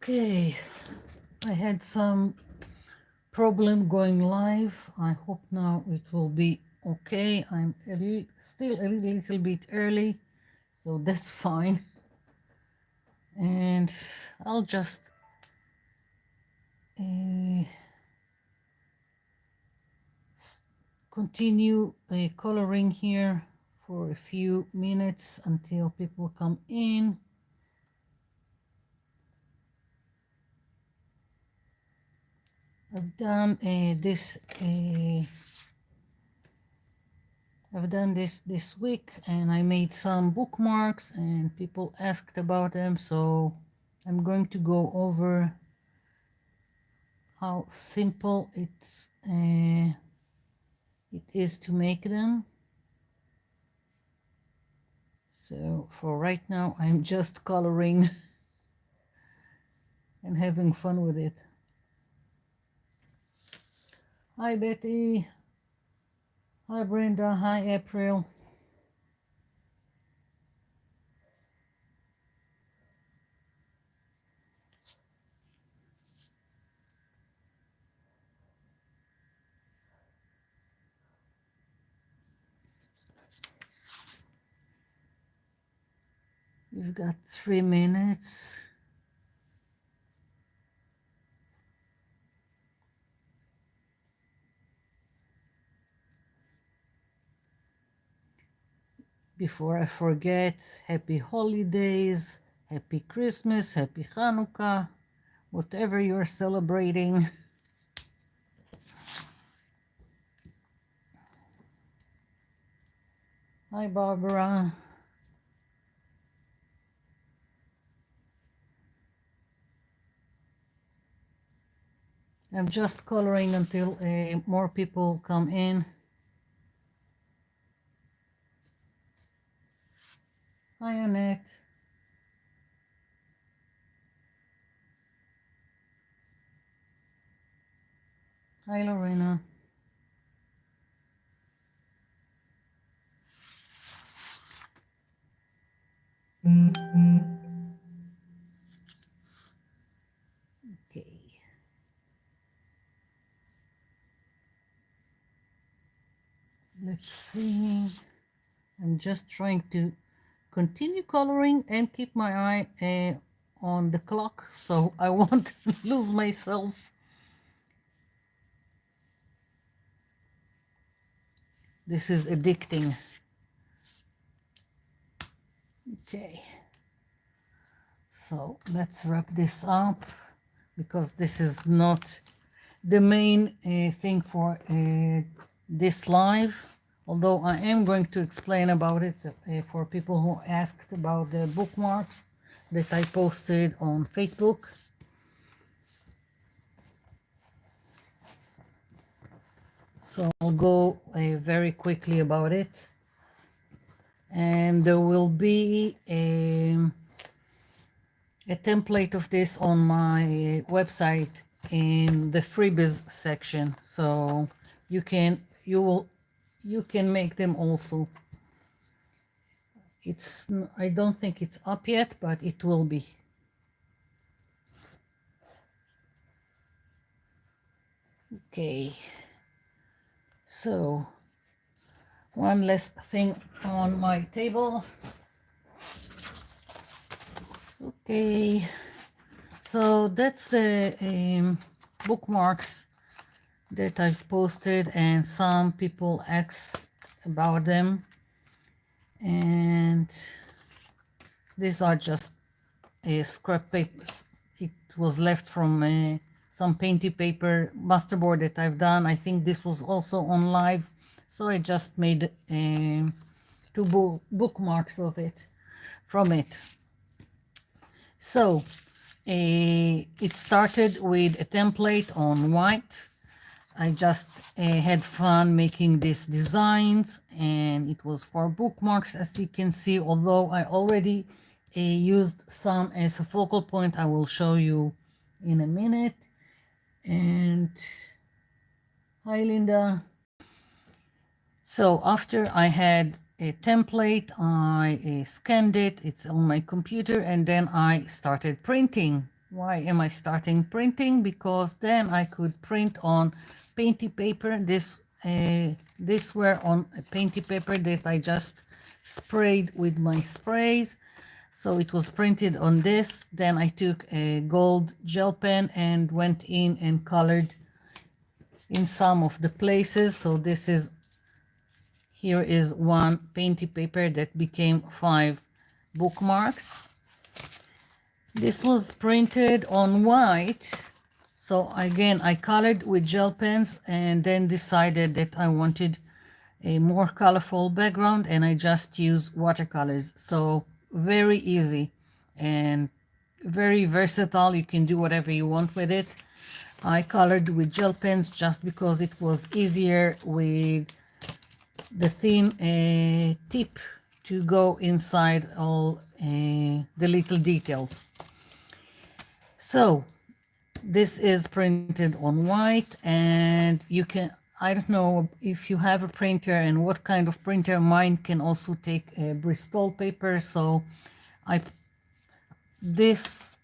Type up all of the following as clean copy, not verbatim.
Okay, I had some problem going live. I hope now it will be okay. I'm still a little bit early, so that's fine. And I'll just uh, continue coloring here for a few minutes until people come in. I've done this week, and I made some bookmarks and people asked about them, so I'm going to go over how simple it is to make them. So for right now I'm just coloring and having fun with it. Hi Betty. Hi Brenda. Hi April. We've got 3 minutes. Before I forget, happy holidays, happy Christmas, happy Hanukkah, whatever you're celebrating. Hi Barbara. I'm just coloring until more people come in. Hi Annette. Hi Lorena. Okay. Let's see. I'm just trying to continue coloring and keep my eye on the clock so I won't lose myself. This is addicting. Okay. So let's wrap this up because this is not the main thing for this live, although I am going to explain about it for people who asked about the bookmarks that I posted on Facebook. So I'll go very quickly about it, and there will be a template of this on my website in the freebies section, so you can make them also. I don't think it's up yet, but it will be. Okay, so one last thing on my table. Okay, so that's the bookmarks that I've posted, and some people asked about them, and these are just scrap papers. It was left from some painty paper masterboard that I've done. I think this was also on live, so I just made 2 bookmarks of it from it. So it started with a template on white. I just had fun making these designs, and it was for bookmarks, as you can see, although I already used some as a focal point. I will show you in a minute. And hi Linda. So after I had a template, I scanned it, it's on my computer, and then I started printing Why am I starting printing? Because then I could print on painty paper. This were on a painty paper that I just sprayed with my sprays. So it was printed on this. Then I took a gold gel pen and went in and colored in some of the places. So here is one painty paper that became 5 bookmarks. This was printed on white. So again, I colored with gel pens and then decided that I wanted a more colorful background, and I just use watercolors. So very easy and very versatile. You can do whatever you want with it. I colored with gel pens just because it was easier with the thin tip to go inside all the little details. So this is printed on white, and you can, I don't know if you have a printer and what kind of printer. Mine can also take Bristol paper. So I this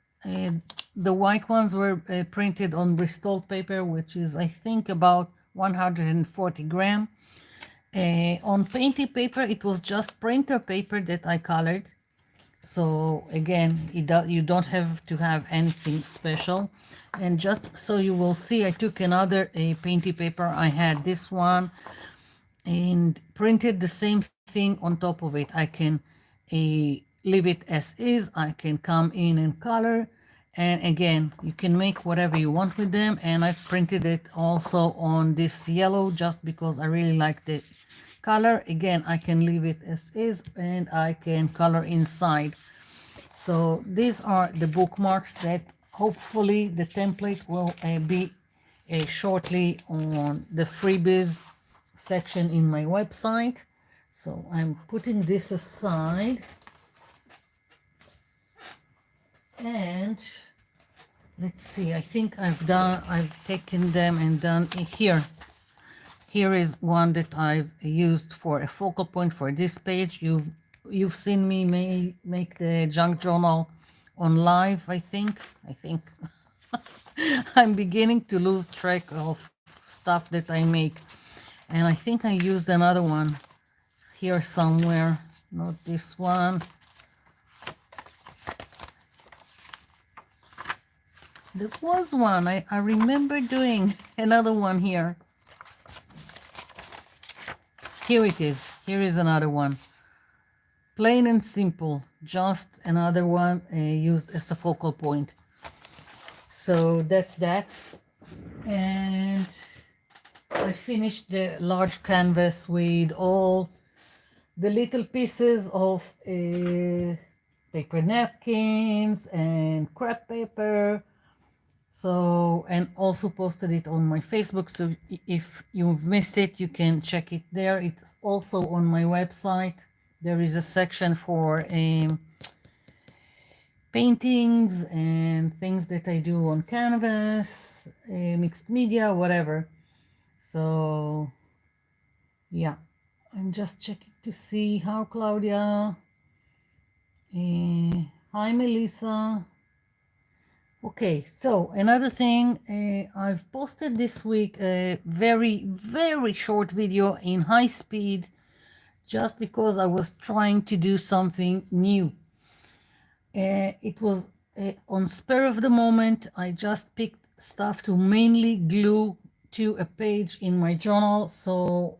the white ones were printed on Bristol paper, which is I think about 140 gram. On painty paper, it was just printer paper that I colored. So again, you don't have to have anything special. And just so you will see, I took another painty paper. I had this one and printed the same thing on top of it. I can leave it as is. I can come in and color. And again, you can make whatever you want with them. And I printed it also on this yellow just because I really like the color. Again, I can leave it as is and I can color inside. So these are the bookmarks that hopefully the template will be shortly on the freebies section in my website. So I'm putting this aside, and let's see, I think I've taken them and done it here. Here is one that I've used for a focal point for this page. You've seen me make the junk journal on live, I think. I'm beginning to lose track of stuff that I make. And I think I used another one here somewhere. Not this one. There was one. I remember doing another one here. Here it is. Here is another one. Plain and simple. Just another one used as a focal point. So that's that. And I finished the large canvas with all the little pieces of paper napkins and crepe paper. So, and also posted it on my Facebook. So if you've missed it, you can check it there. It's also on my website. There is a section for paintings and things that I do on canvas, mixed media, whatever. So yeah, I'm just checking to see how Claudia. Hi, Melissa. Okay, so another thing, I've posted this week a very, very short video in high speed just because I was trying to do something new. It was on spur of the moment. I just picked stuff to mainly glue to a page in my journal. So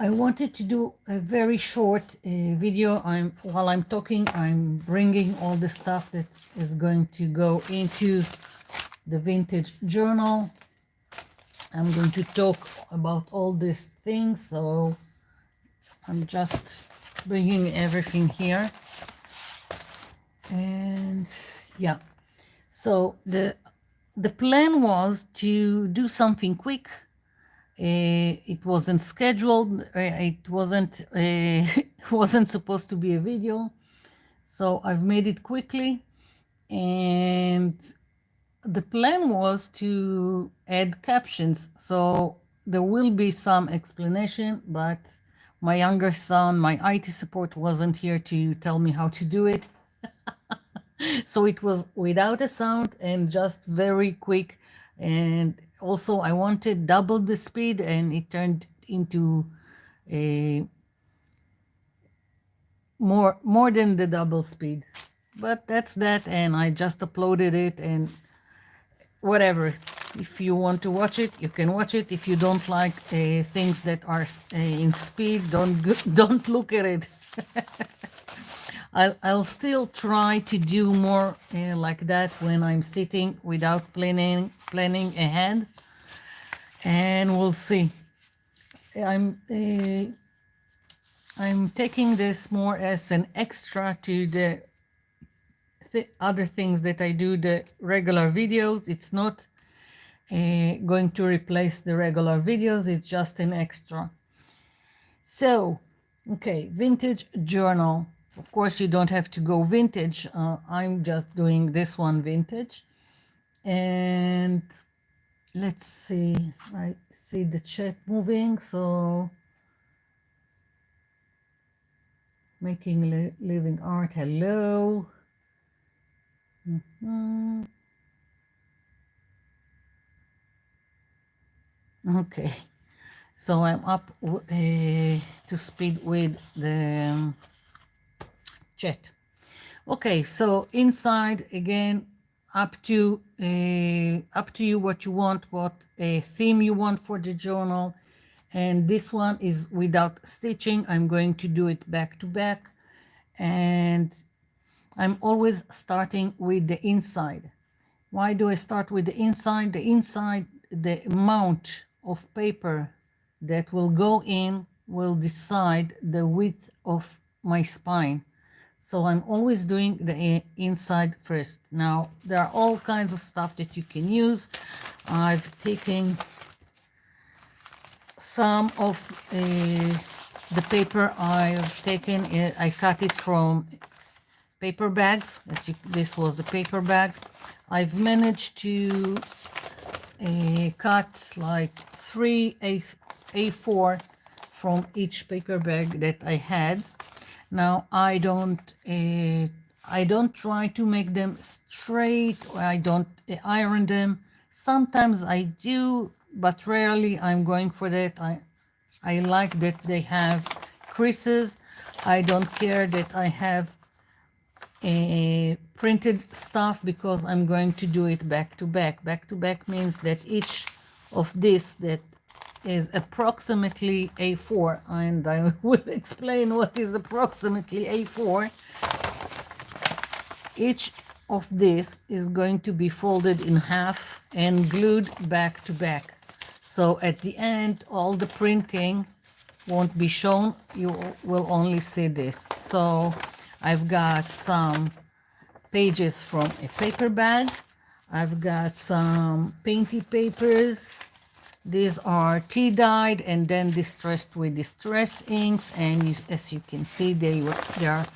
I wanted to do a very short video. While I'm talking, I'm bringing all the stuff that is going to go into the vintage journal. I'm going to talk about all these things, so I'm just bringing everything here. And yeah, so the plan was to do something quick. It wasn't scheduled. It wasn't supposed to be a video, so I've made it quickly. And the plan was to add captions, so there will be some explanation, but my younger son, my IT support, wasn't here to tell me how to do it. So it was without a sound and just very quick. And also I wanted double the speed, and it turned into a more than the double speed. But that's that, and I just uploaded it, and whatever. If you want to watch it, you can watch it. If you don't like things that are in speed, don't look at it. I'll still try to do more like that when I'm sitting without planning ahead, and we'll see. I'm taking this more as an extra to the other things that I do, the regular videos. It's not going to replace the regular videos, it's just an extra. So, okay, vintage journal. Of course, you don't have to go vintage. I'm just doing this one vintage. And let's see, I see the chat moving, so making living art, hello. Okay, so I'm up to speed with the chat. Okay, so inside again, up to you what you want, what theme you want for the journal. And this one is without stitching. I'm going to do it back to back, and I'm always starting with the inside. Why do I start with the inside? The inside, the amount of paper that will go in will decide the width of my spine. So I'm always doing the inside first. Now, there are all kinds of stuff that you can use. I've taken some of the paper I've taken. I cut it from paper bags. This was a paper bag. I've managed to cut like 3 A4 from each paper bag that I had. Now I don't try to make them straight, or I don't iron them. Sometimes I do, but rarely I'm going for that. I like that they have creases. I don't care that I have printed stuff, because I'm going to do it back to back. Back to back means that each of this that is approximately A4, and I will explain what is approximately A4. Each of this is going to be folded in half and glued back to back. So at the end, all the printing won't be shown. You will only see this. So I've got some pages from a paper bag. I've got some painty papers. These are tea dyed and then distressed with distress inks, and as you can see, they are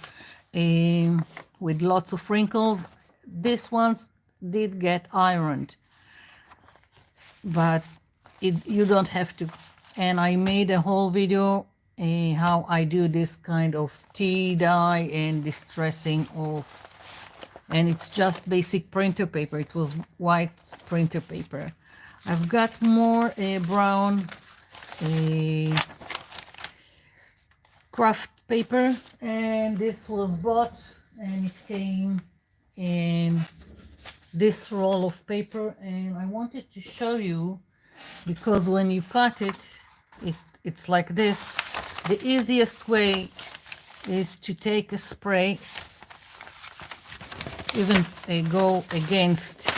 with lots of wrinkles. These ones did get ironed, but you don't have to. And I made a whole video how I do this kind of tea dye and distressing of, and it's just basic printer paper. It was white printer paper. I've got more brown craft paper, and this was bought, and it came in this roll of paper, and I wanted to show you, because when you cut it, it's like this. The easiest way is to take a spray, even go against.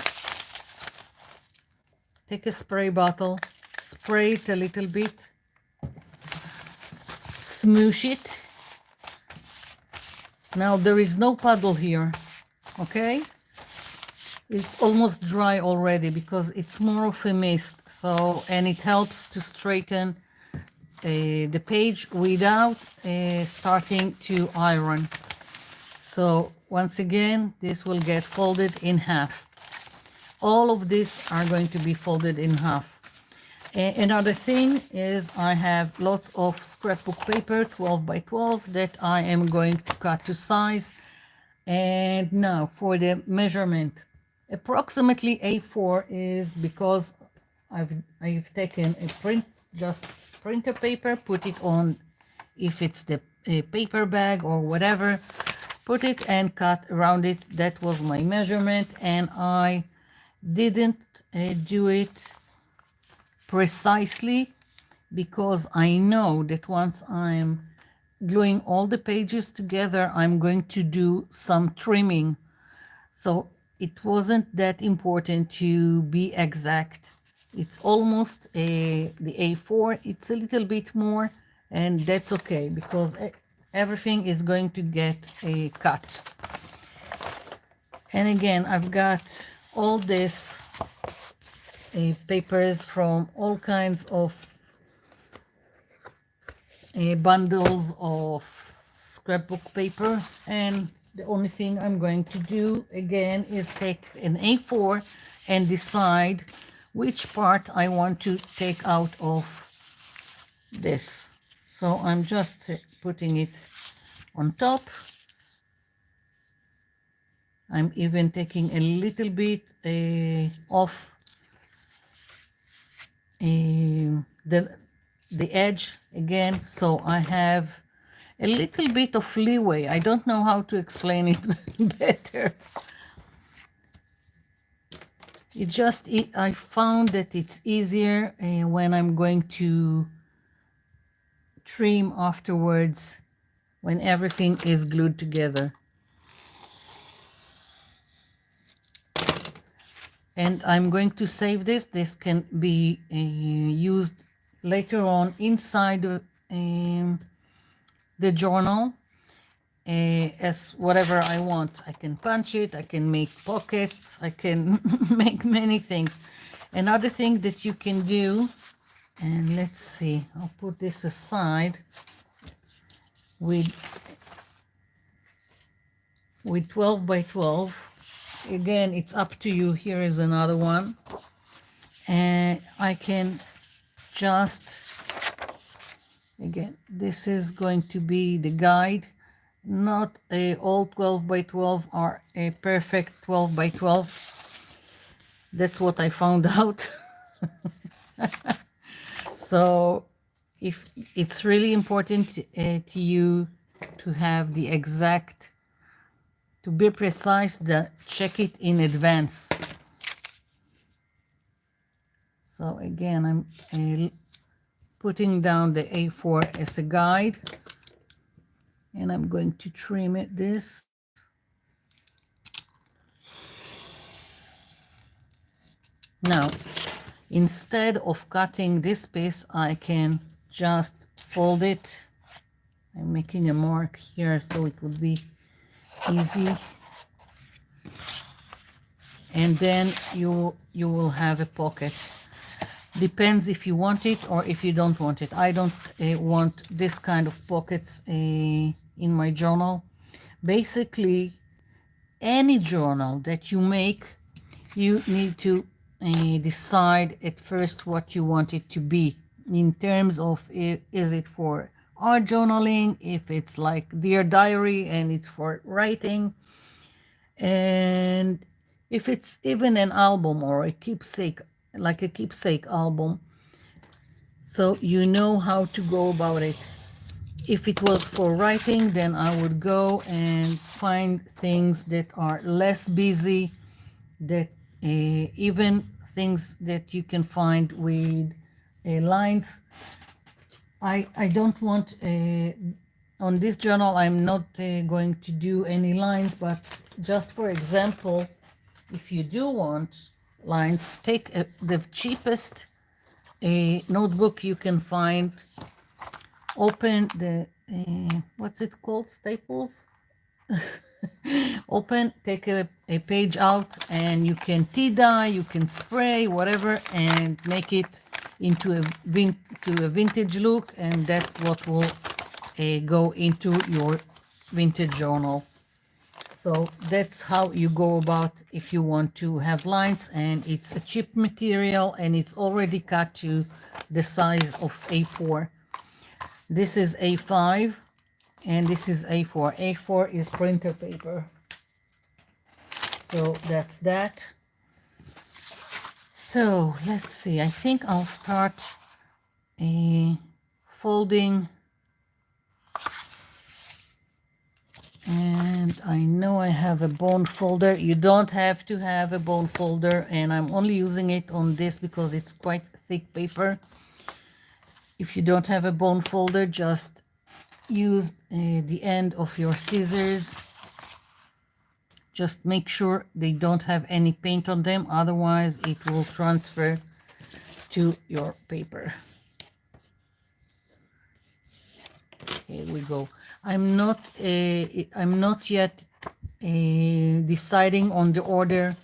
Take a spray bottle, spray it a little bit, smoosh it. Now there is no puddle here, okay? It's almost dry already because it's more of a mist. So, and it helps to straighten the page without starting to iron. So once again, this will get folded in half. All of these are going to be folded in half. Another thing is I have lots of scrapbook paper, 12 by 12, that I am going to cut to size. And now for the measurement, approximately A4 is because I've taken a just printer paper, put it on, if it's the paper bag or whatever, put it and cut around it. That was my measurement, and I didn't do it precisely because I know that once I'm gluing all the pages together, I'm going to do some trimming. So it wasn't that important to be exact. It's almost the A4. It's a little bit more, and that's okay because everything is going to get a cut. And again, I've got all this papers from all kinds of bundles of scrapbook paper, and the only thing I'm going to do again is take an A4 and decide which part I want to take out of this. So I'm just putting it on top. I'm even taking a little bit off the edge again, so I have a little bit of leeway. I don't know how to explain it better. I found that it's easier when I'm going to trim afterwards when everything is glued together. And I'm going to save this. This can be used later on inside the journal as whatever I want. I can punch it, I can make pockets, I can make many things. Another thing that you can do, and let's see, I'll put this aside with 12 by 12. Again, it's up to you. Here is another one, and I can just, again, this is going to be the guide. Not all 12 by 12 are a perfect 12 by 12. That's what I found out. So if it's really important to you to have the exact, to be precise, check it in advance. So again, I'm putting down the A4 as a guide, and I'm going to trim it this. Now, instead of cutting this piece, I can just fold it. I'm making a mark here so it would be easy. And then you will have a pocket. Depends if you want it or if you don't want it. I don't want this kind of pockets in my journal. Basically, any journal that you make, you need to decide at first what you want it to be in terms of is it for art journaling, if it's like Dear Diary and it's for writing, and if it's even an album or a keepsake, like a keepsake album, so you know how to go about it. If it was for writing, then I would go and find things that are less busy, that even things that you can find with lines. I don't want, on this journal, I'm not going to do any lines, but just for example, if you do want lines, take the cheapest notebook you can find, open the, what's it called, Staples? Open, take a page out, and you can tea dye, you can spray, whatever, and make it into a vintage look, and that's what will go into your vintage journal. So that's how you go about if you want to have lines, and it's a cheap material and it's already cut to the size of A4. This is A5 and this is A4. A4 is printer paper. So that's that. So let's see, I think I'll start folding, and I know I have a bone folder. You don't have to have a bone folder, and I'm only using it on this because it's quite thick paper. If you don't have a bone folder, just use the end of your scissors. Just make sure they don't have any paint on them, otherwise it will transfer to your paper. Here we go. I'm not yet deciding on the order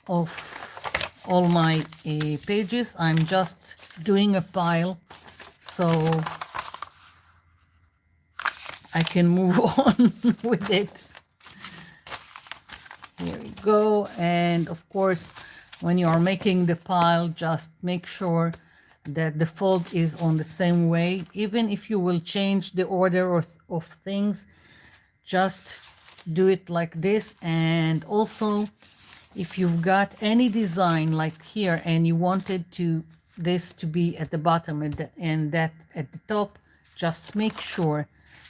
of all my pages. I'm just doing a pile so I can move on with it. Here we go. And of course, when you are making the pile, just make sure that the fold is on the same way. Even if you will change the order of things, just do it like this. And also, if you've got any design like here and you wanted this to be at the bottom and that at the top, just make sure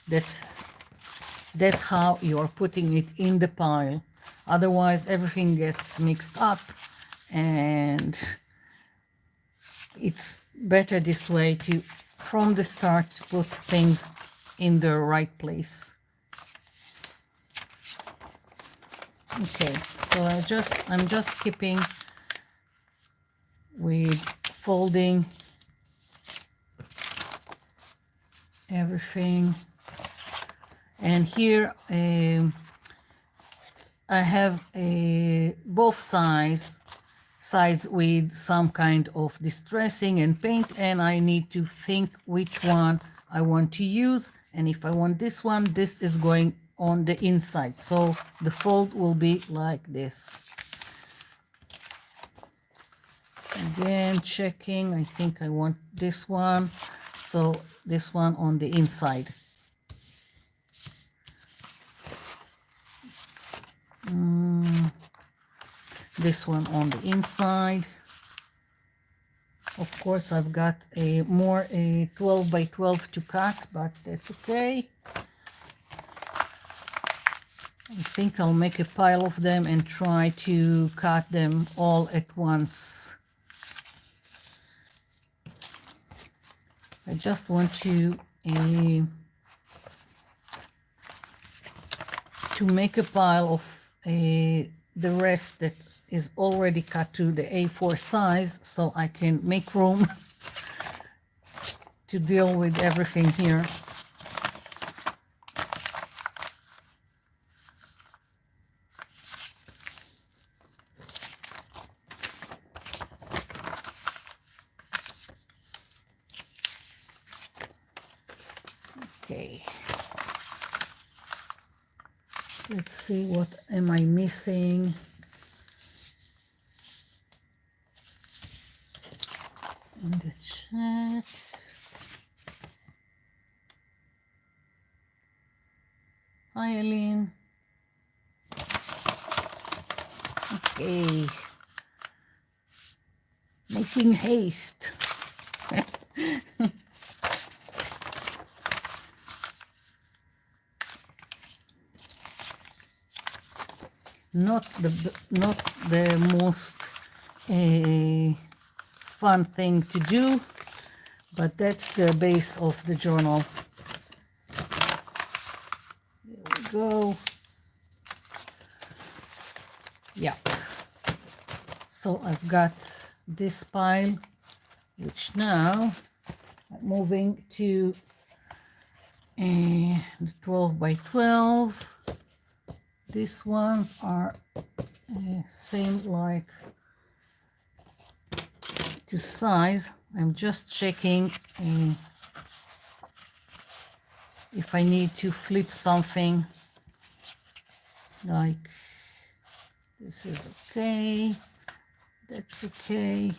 that's how you're putting it in the pile. Otherwise, everything gets mixed up, and it's better this way to, from the start, to put things in the right place. Okay, so I'm just keeping with folding everything. And here I have both sides with some kind of distressing and paint, and I need to think which one I want to use. And if I want this one, this is going on the inside, so the fold will be like this. Again, checking, I think I want this one, so this one on the inside. This one on the inside. Of course, I've got a 12 by 12 to cut, but that's okay. I think I'll make a pile of them and try to cut them all at once. I just want to make a pile of the rest that is already cut to the A4 size, so I can make room to deal with everything here. Okay. Let's see, what am I missing? In the chat. Hi, Eileen. Okay. Making haste. Not the most fun thing to do, but that's the base of the journal. There we go. Yeah. So I've got this pile, which now I'm moving to the 12 by 12. These ones are same like to size. I'm just checking if I need to flip something, like this is okay, that's okay.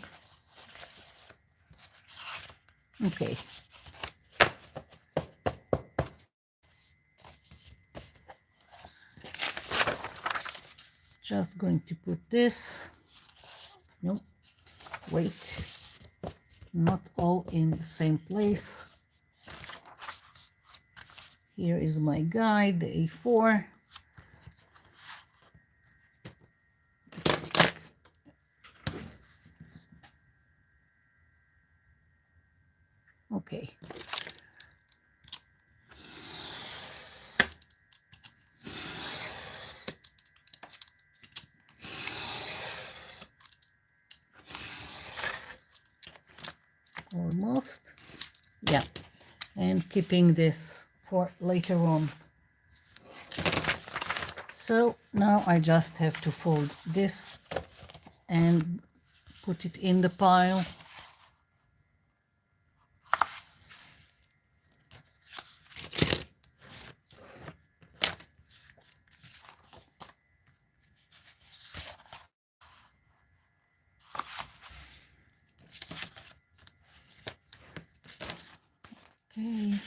Okay. Just going to put this. No, wait, not all in the same place. Here is my guide, the A4. Okay. Almost. Yeah. And keeping this for later on. So now I just have to fold this and put it in the pile. Okay.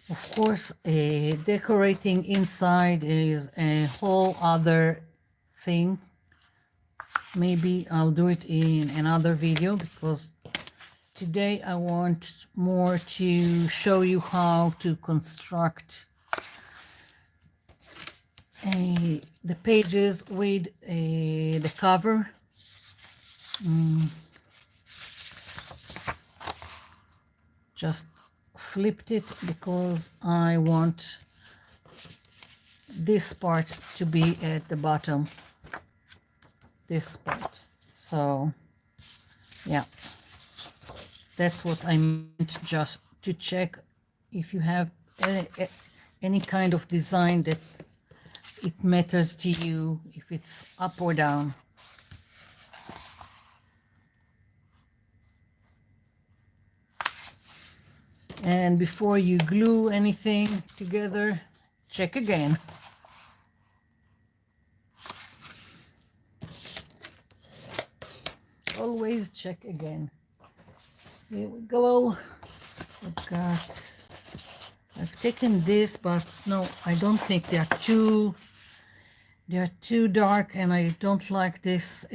Of course, decorating inside is a whole other thing. Maybe I'll do it in another video, because today I want more to show you how to construct the pages with the cover. Just flipped it because I want this part to be at the bottom. This part. So yeah, that's what I meant, just to check if you have any kind of design that it matters to you, if it's up or down. And before you glue anything together, check again. Always check again. Here we go. I've taken this, but no, I don't think they are too dark, and I don't like this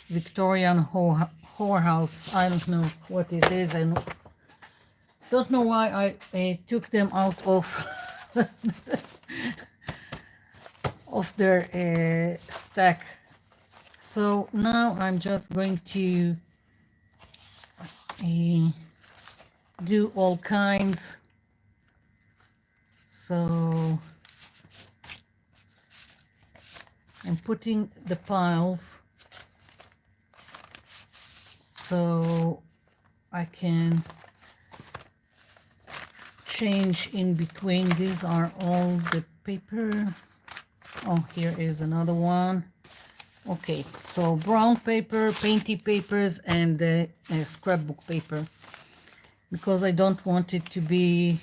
Victorian whorehouse. I don't know what it is, and don't know why I took them out of of their stack. So now I'm just going to do all kinds. So I'm putting the piles so I can change in between. These are all the paper. Oh, here is another one. Okay, so brown paper, painty papers, and the scrapbook paper, because I don't want it to be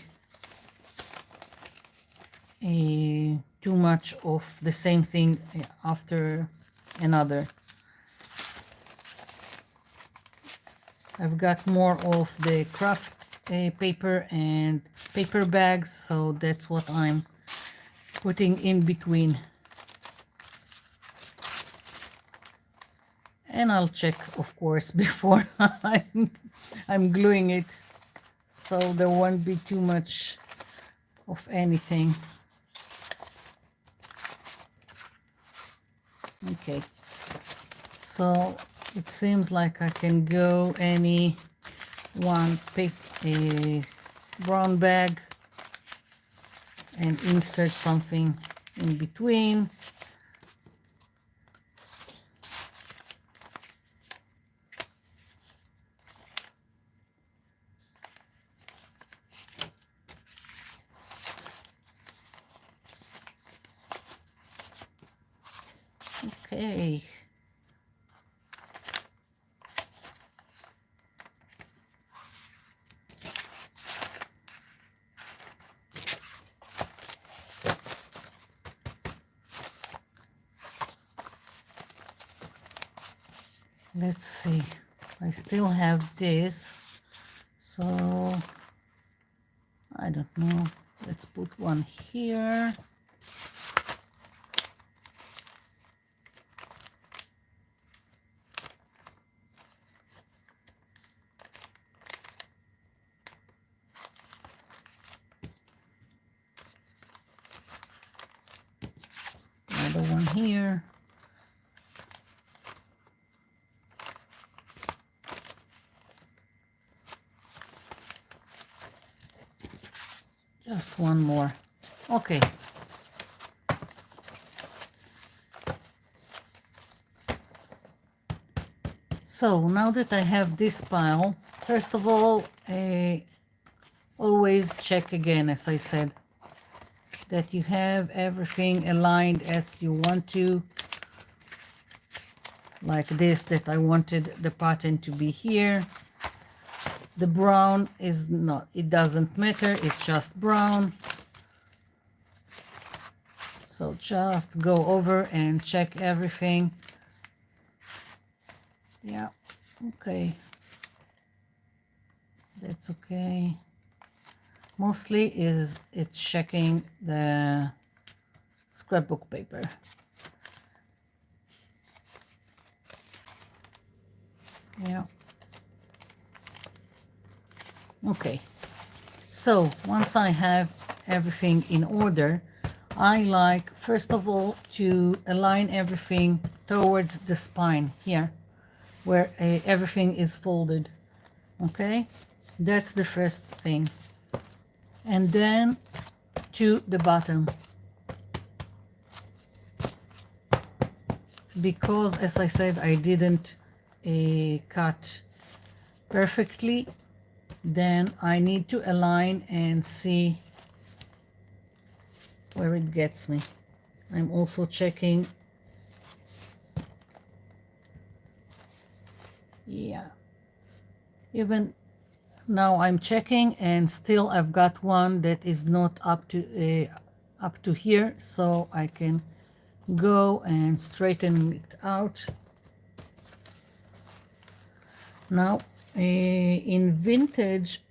too much of the same thing after another. I've got more of the craft paper and paper bags, so that's what I'm putting in between. And I'll check, of course, before I'm gluing it, so there won't be too much of anything. Okay, so it seems like I can go any one brown bag and insert something in between. Okay. Let's see. I still have this. So I don't know. Let's put one here. Another one here. Just one more. Okay. So now that I have this pile, first of all, always check again, as I said, that you have everything aligned as you want to. Like this, that I wanted the pattern to be here. The brown is not, it doesn't matter, it's just brown. So just go over and check everything. Yeah, okay. That's okay. Mostly it's checking the scrapbook paper. Yeah. Okay. So once I have everything in order, I like, first of all, to align everything towards the spine here, where everything is folded. Okay? That's the first thing. And then to the bottom. Because, as I said, I didn't cut perfectly, then I need to align and see where it gets me. I'm also checking. Yeah. Even now I'm checking, and still I've got one that is not up to here, so I can go and straighten it out. Now in vintage,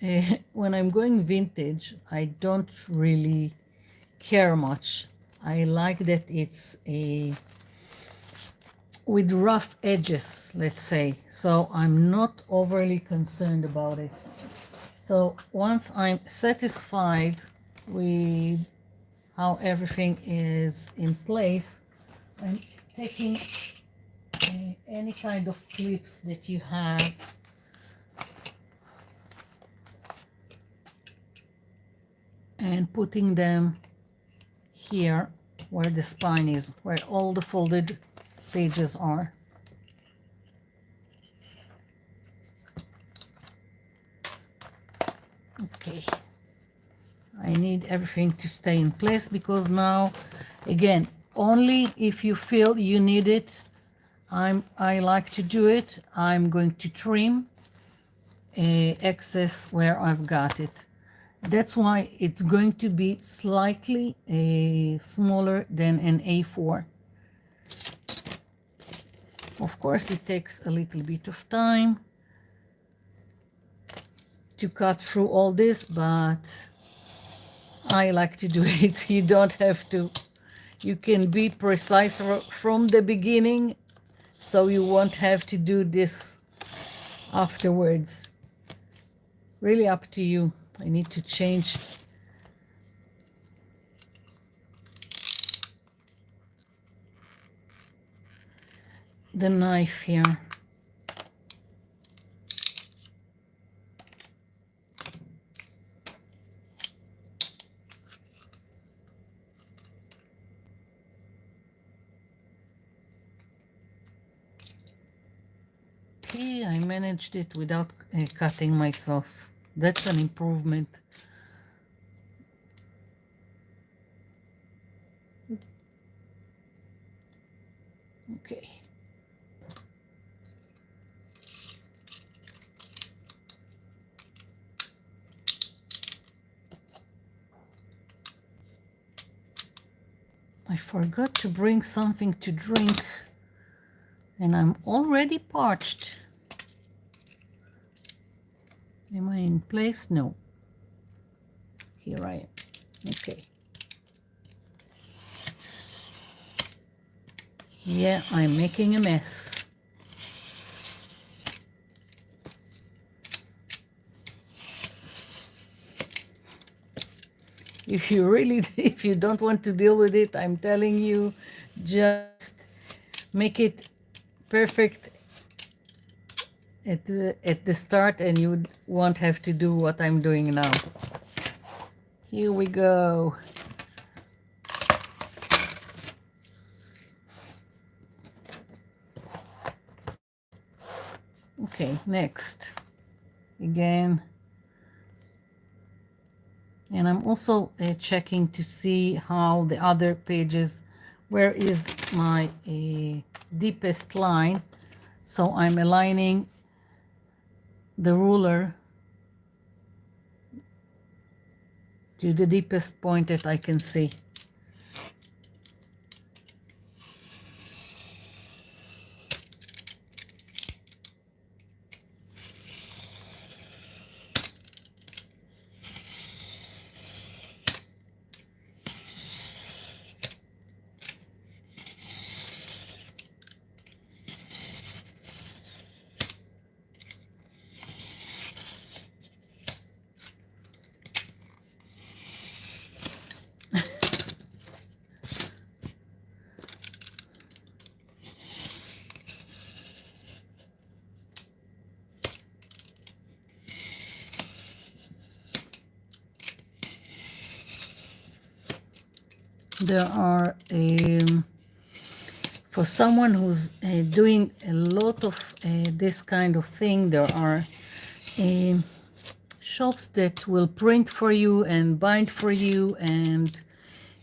when I'm going vintage, I don't really care much. I like that it's with rough edges, let's say, so I'm not overly concerned about it. So once I'm satisfied with how everything is in place, I'm taking any kind of clips that you have and putting them here where the spine is, where all the folded pages are. Okay, I need everything to stay in place, because now, again, only if you feel you need it, I like to do it. I'm going to trim excess where I've got it. That's why it's going to be slightly smaller than an A4. Of course, it takes a little bit of time to cut through all this, but I like to do it. You don't have to. You can be precise from the beginning, so you won't have to do this afterwards. Really up to you. I need to change the knife here. Okay, I managed it without cutting myself. That's an improvement. Okay. I forgot to bring something to drink, And I'm already parched. Am I in place? No. Here I am. Okay. Yeah, I'm making a mess. If you really, if you don't want to deal with it, I'm telling you, just make it perfect at the start and you won't have to do what I'm doing now. Here we go. Okay, next. Again. And I'm also checking to see how the other pages, where is my deepest line. So I'm aligning the ruler to the deepest point that I can see. There are, for someone who's doing a lot of this kind of thing, there are shops that will print for you and bind for you, and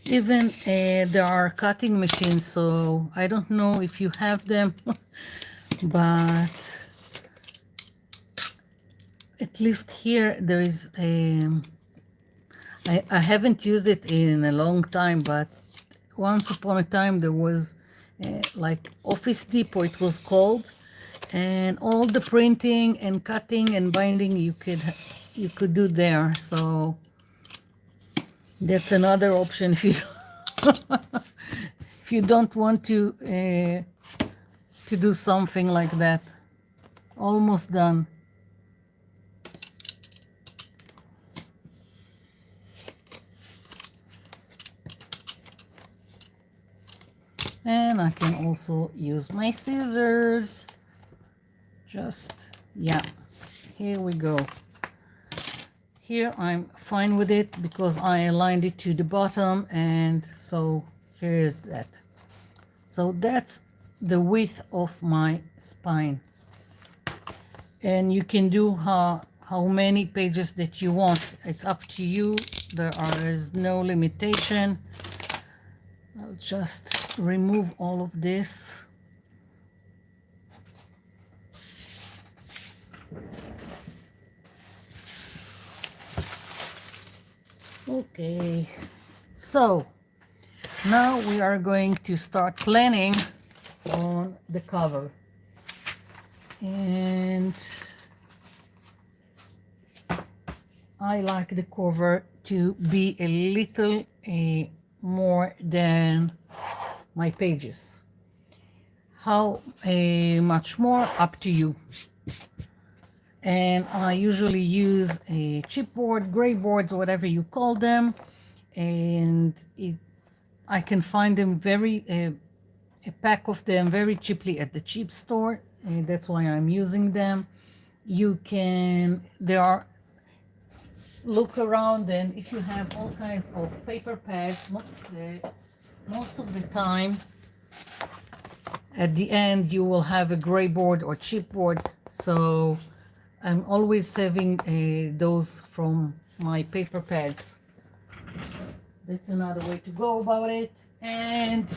even there are cutting machines. So I don't know if you have them, but at least here there is a, I haven't used it in a long time, but once upon a time there was like Office Depot, it was called, and all the printing and cutting and binding you could do there. So that's another option if you if you don't want to do something like that. Almost done. And I can also use my scissors. Just, yeah, here we go. Here I'm fine with it because I aligned it to the bottom, and so here's that. So that's the width of my spine. And you can do how many pages that you want. It's up to you. There is no limitation. I'll just remove all of this. Okay, so now we are going to start planning on the cover. And I like the cover to be a little more than my pages. How much more, up to you. And I usually use a chipboard, gray boards, whatever you call them, and I can find them a pack of them very cheaply at the cheap store, and that's why I'm using them. You can, look around, and if you have all kinds of paper pads, most of the time at the end you will have a gray board or chipboard. So I'm always saving those from my paper pads. That's another way to go about it. And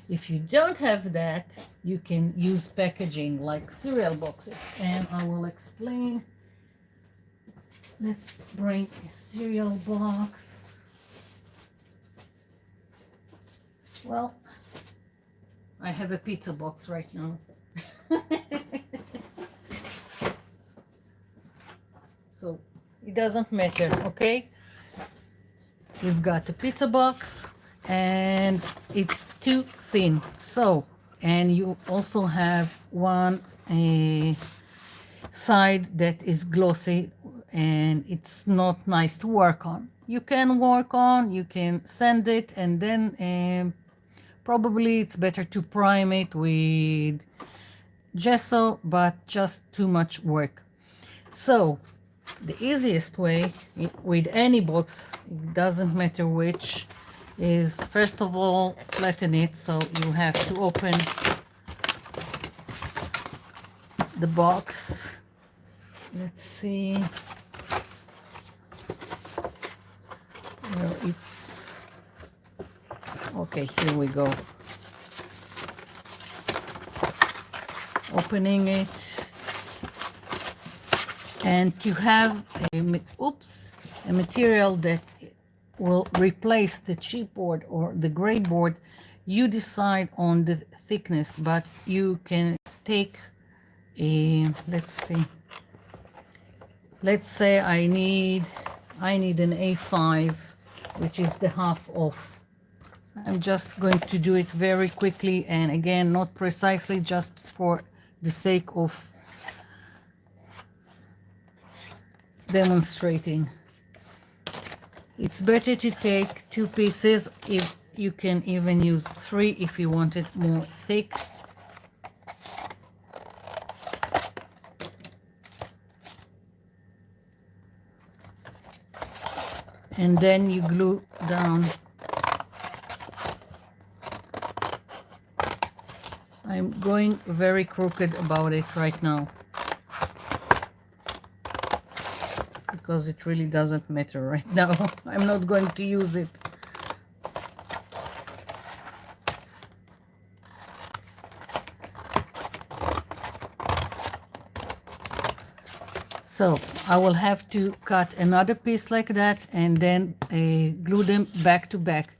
if you don't have that, you can use packaging like cereal boxes. And I will explain. Let's bring a cereal box. Well, I have a pizza box right now. So it doesn't matter, okay? You've got a pizza box and it's too thin. So, and you also have one side that is glossy and it's not nice to work on. You can work on, you can sand it, and then probably it's better to prime it with gesso, but just too much work. So the easiest way with any box, it doesn't matter which, is first of all flatten it. So you have to open the box. Let's see where it's. Okay, here we go. Opening it, and to have a material that will replace the chipboard or the gray board, you decide on the thickness, but you can take a, let's see, let's say I need an A5, which is the half of. I'm just going to do it very quickly, and again, not precisely, just for the sake of demonstrating. It's better to take 2 pieces. If you can even use 3 if you want it more thick. And then you glue down. I'm going very crooked about it right now, because it really doesn't matter right now. I'm not going to use it. So I will have to cut another piece like that and then glue them back to back.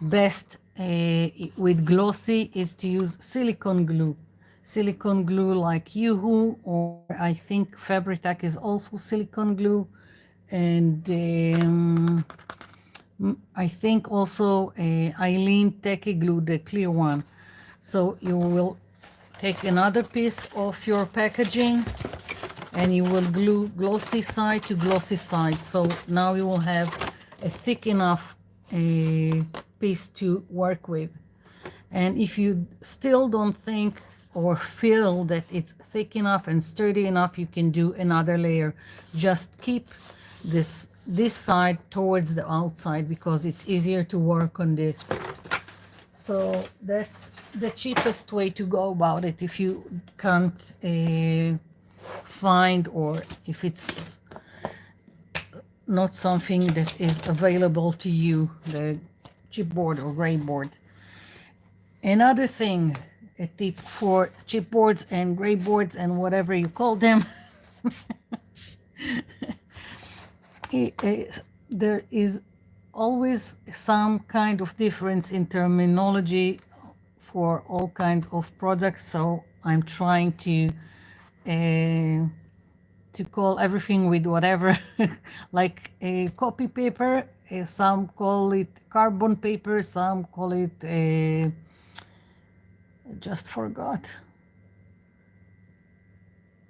Best with glossy is to use silicone glue. Silicone glue like Yoo-Hoo, or I think Fabri-Tac is also silicone glue. And I think also Eileen Techie Glue, the clear one. So you will take another piece of your packaging and you will glue glossy side to glossy side. So now you will have a thick enough piece to work with. And if you still don't think or feel that it's thick enough and sturdy enough, you can do another layer. Just keep this side towards the outside because it's easier to work on this. So that's the cheapest way to go about it if you can't find, or if it's not something that is available to you, the chipboard or gray board. Another thing, a tip for chipboards and gray boards and whatever you call them, there is always some kind of difference in terminology for all kinds of products. So I'm trying to call everything with whatever, like a copy paper. Some call it carbon paper, some call it just forgot.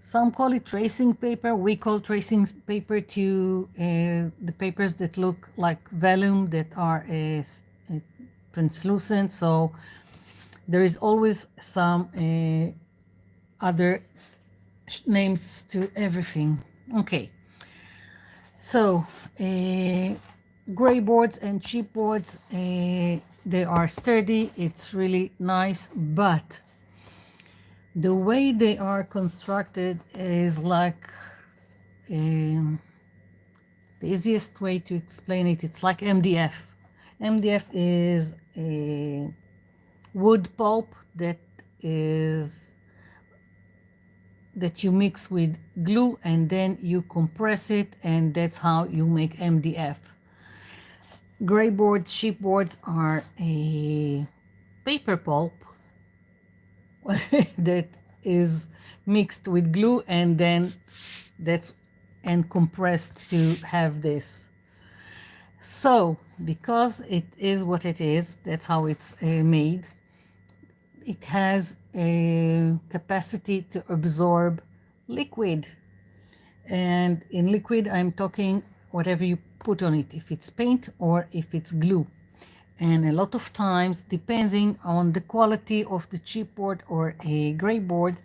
Some call it tracing paper. We call tracing paper to the papers that look like vellum, that are translucent. So there is always some other names to everything. Okay. So gray boards and chipboards, they are sturdy. It's really nice, but the way they are constructed is like the easiest way to explain it. It's like MDF. MDF is a wood pulp that you mix with glue and then you compress it, and that's how you make MDF. Gray boards, chipboards are a paper pulp that is mixed with glue, and then that's and compressed to have this. So because it is what it is, that's how it's made. It has a capacity to absorb liquid, and in liquid I'm talking whatever you put on it, if it's paint or if it's glue. And a lot of times, depending on the quality of the chipboard or a gray board,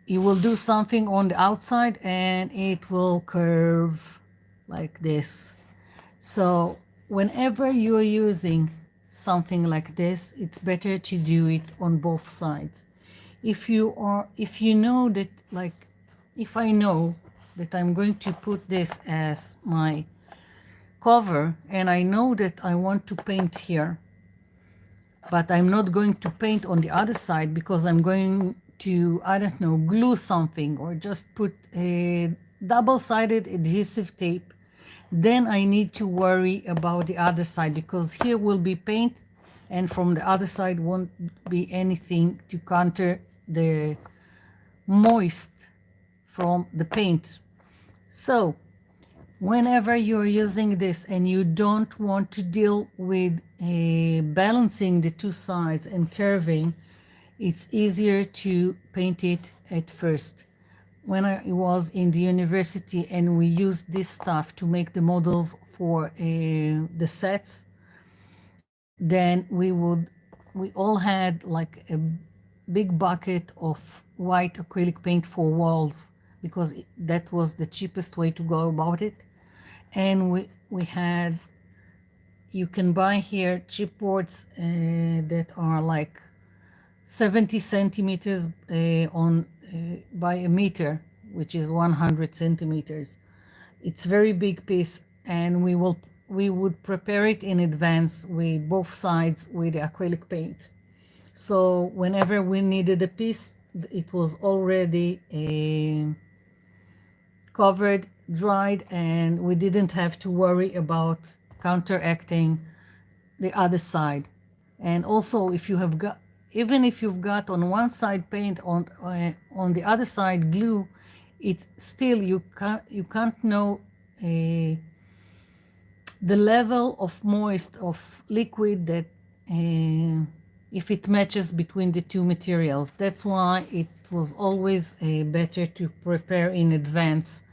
you will do something on the outside and it will curve like this. So whenever you're using something like this, it's better to do it on both sides. If you know that, like, if I know that I'm going to put this as my cover and I know that I want to paint here, but I'm not going to paint on the other side because I'm going to, I don't know, glue something or just put a double-sided adhesive tape, then I need to worry about the other side, because here will be paint and from the other side won't be anything to counter the moist from the paint. So whenever you're using this and you don't want to deal with balancing the two sides and curving, it's easier to paint it at first. When I was in the university and we used this stuff to make the models for the sets, then we all had like a big bucket of white acrylic paint for walls, because that was the cheapest way to go about it. And we had, you can buy here chipboards that are like 70 centimeters by a meter, which is 100 centimeters. It's very big piece, and we would prepare it in advance with both sides with the acrylic paint. So whenever we needed a piece, it was already covered, dried, and we didn't have to worry about counteracting the other side. And also, if you have got, even if you've got on one side paint, on the other side glue, it still, you can't know the level of moist of liquid that if it matches between the two materials. That's why it was always better to prepare in advance.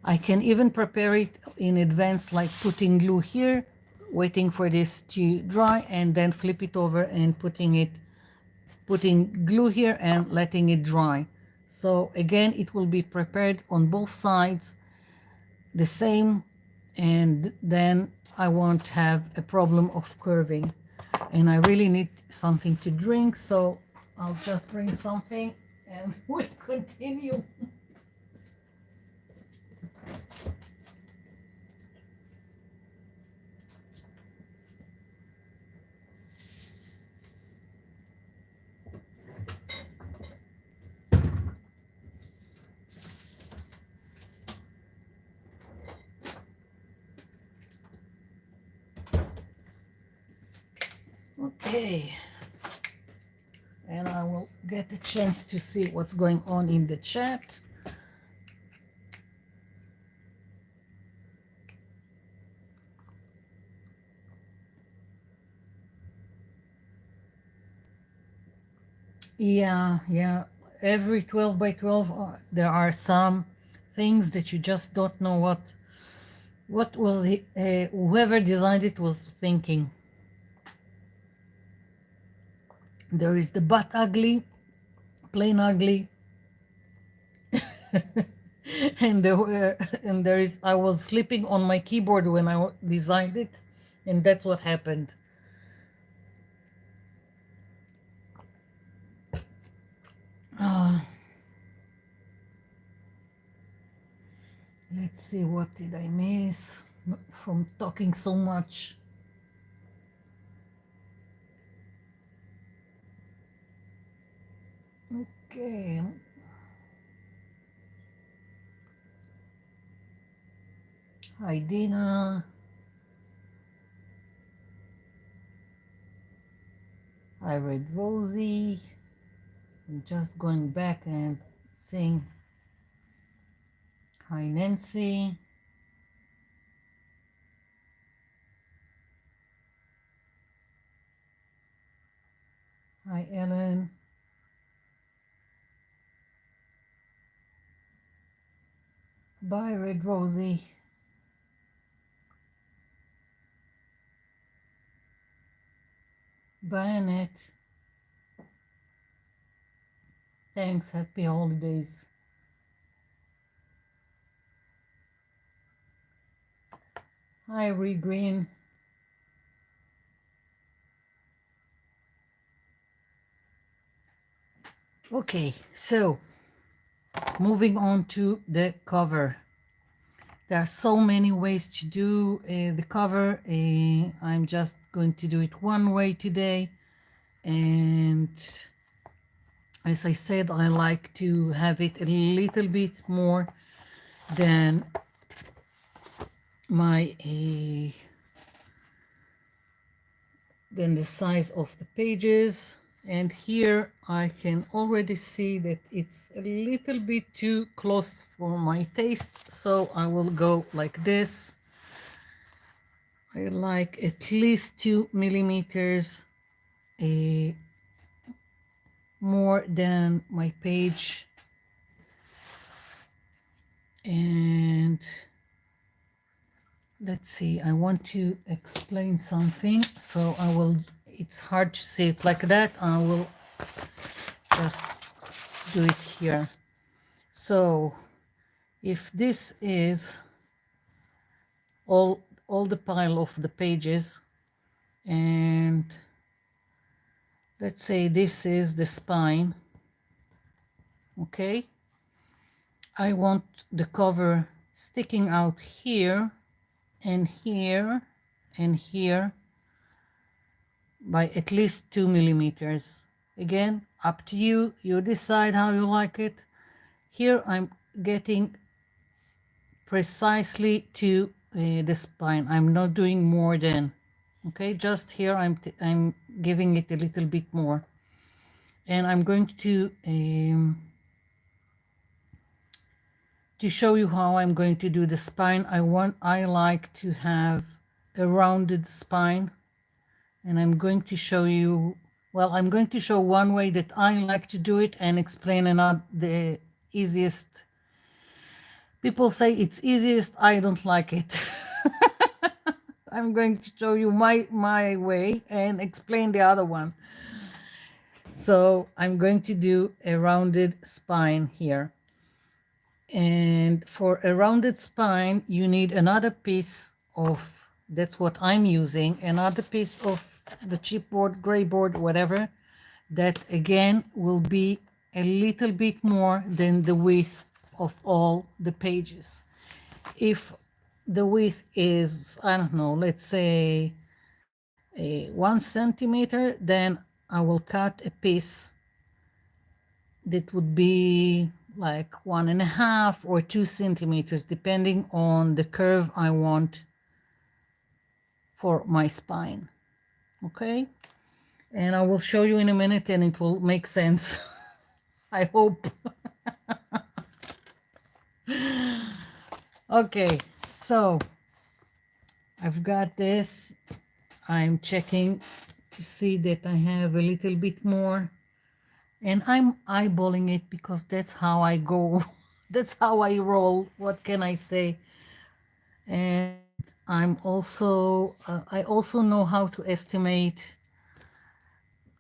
I can even prepare it in advance, like putting glue here, waiting for this to dry, and then flip it over and putting glue here and letting it dry. So again, it will be prepared on both sides the same, and then I won't have a problem of curving. And I really need something to drink, so I'll just bring something and we'll continue. Okay, and I will get a chance to see what's going on in the chat. Yeah. Every 12 by 12, there are some things that you just don't know what was whoever designed it was thinking. There is the butt ugly, plain ugly, and there is, I was sleeping on my keyboard when I designed it, and that's what happened. Let's see, what did I miss from talking so much? Okay. Hi, Dina. Hi, Red Rosie. I'm just going back and saying hi Nancy. Hi Ellen. Bye Red Rosie. Bye Annette. Thanks, happy holidays. Hi Ree Green. Okay, so moving on to the cover. There are so many ways to do the cover. I'm just going to do it one way today. And as I said, I like to have it a little bit more than my than the size of the pages. And here I can already see that it's a little bit too close for my taste, so I will go like this. I like at least 2 millimeters more than my page. And let's see, I want to explain something, so I will, it's hard to see it like that. I will just do it here. So if this is all the pile of the pages, and let's say this is the spine, okay, I want the cover sticking out here and here and here by at least 2 millimeters. Again, up to you, you decide how you like it. Here I'm getting precisely to the spine. I'm not doing more than, okay, just here I'm giving it a little bit more. And I'm going to show you how I'm going to do the spine. I like to have a rounded spine, and I'm going to show you, well, I'm going to show one way that I like to do it and explain another, the easiest. People say it's easiest, I don't like it. I'm going to show you my way and explain the other one. So I'm going to do a rounded spine here. And for a rounded spine, you need another piece of, that's what I'm using, another piece of the chipboard, gray board, whatever, that again will be a little bit more than the width of all the pages. If the width is, I don't know, let's say 1 centimeter, then I will cut a piece that would be like 1.5 or 2 centimeters, depending on the curve I want for my spine. Okay, and I will show you in a minute and it will make sense. I hope. Okay, so I've got this. I'm checking to see that I have a little bit more, and I'm eyeballing it because that's how I go. That's how I roll. What can I say? And I'm also I also know how to estimate.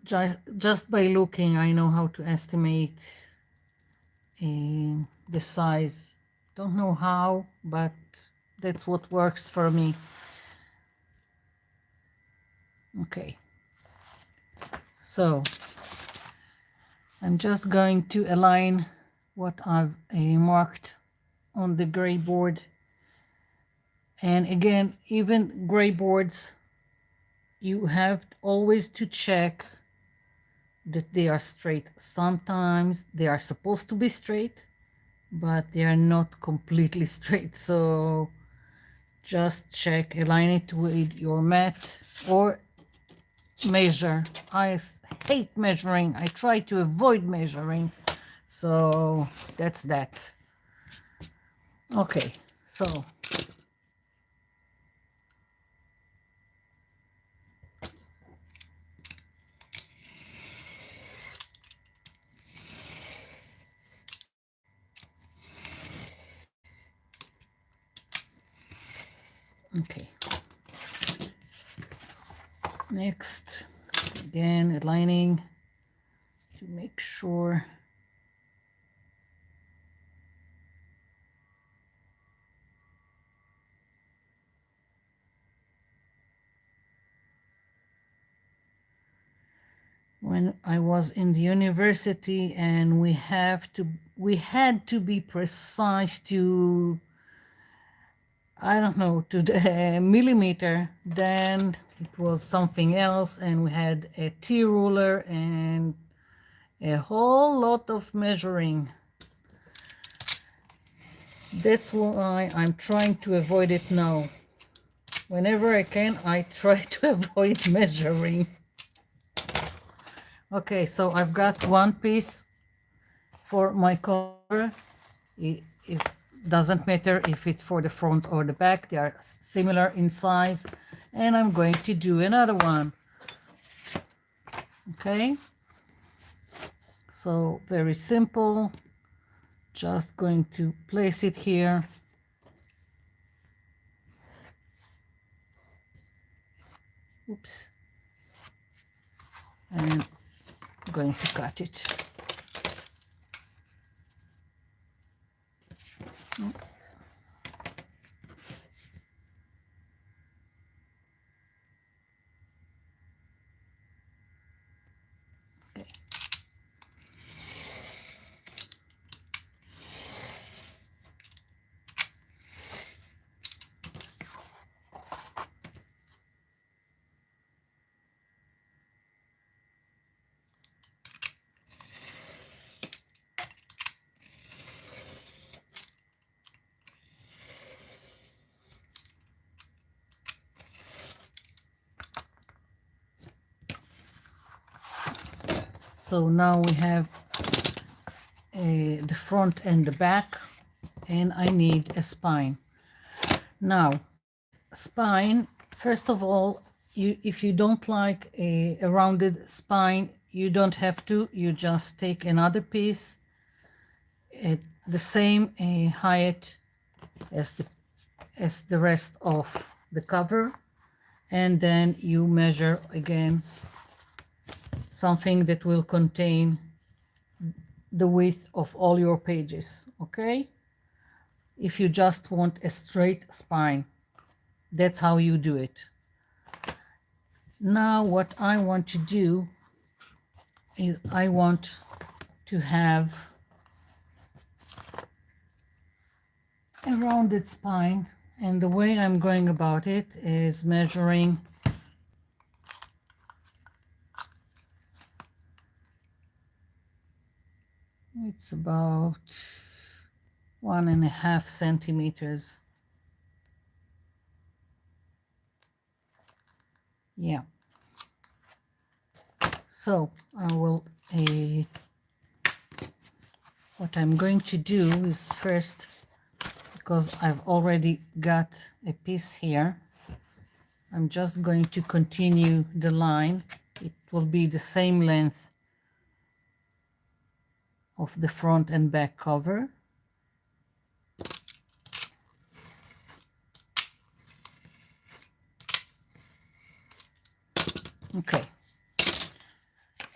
Just by looking, I know how to estimate the size. Don't know how, but that's what works for me. Okay, so I'm just going to align what I've marked on the gray board. And again, even gray boards, you have always to check that they are straight. Sometimes they are supposed to be straight, but they are not completely straight. So just check, align it with your mat, or measure. I hate measuring. I try to avoid measuring. So that's that. Okay, so okay. Next, again, aligning to make sure. When I was in the university and we had to be precise to, I don't know, to the millimeter, then it was something else, and we had a T ruler and a whole lot of measuring. That's why I'm trying to avoid it now. Whenever I can, I try to avoid measuring. Okay, so I've got one piece for my cover. It doesn't matter if it's for the front or the back, they are similar in size. And I'm going to do another one. Okay, so very simple. Just going to place it here. Oops. And I'm going to cut it. Okay. So now we have the front and the back, and I need a spine. Now, spine, first of all, if you don't like a rounded spine, you don't have to. You just take another piece at the same height as the rest of the cover, and then you measure again something that will contain the width of all your pages. Okay, if you just want a straight spine, that's how you do it. Now what I want to do is I want to have a rounded spine, and the way I'm going about it is measuring it's about 1.5 centimeters. Yeah. So I will what I'm going to do is first, because I've already got a piece here, I'm just going to continue the line. It will be the same length of the front and back cover. Okay,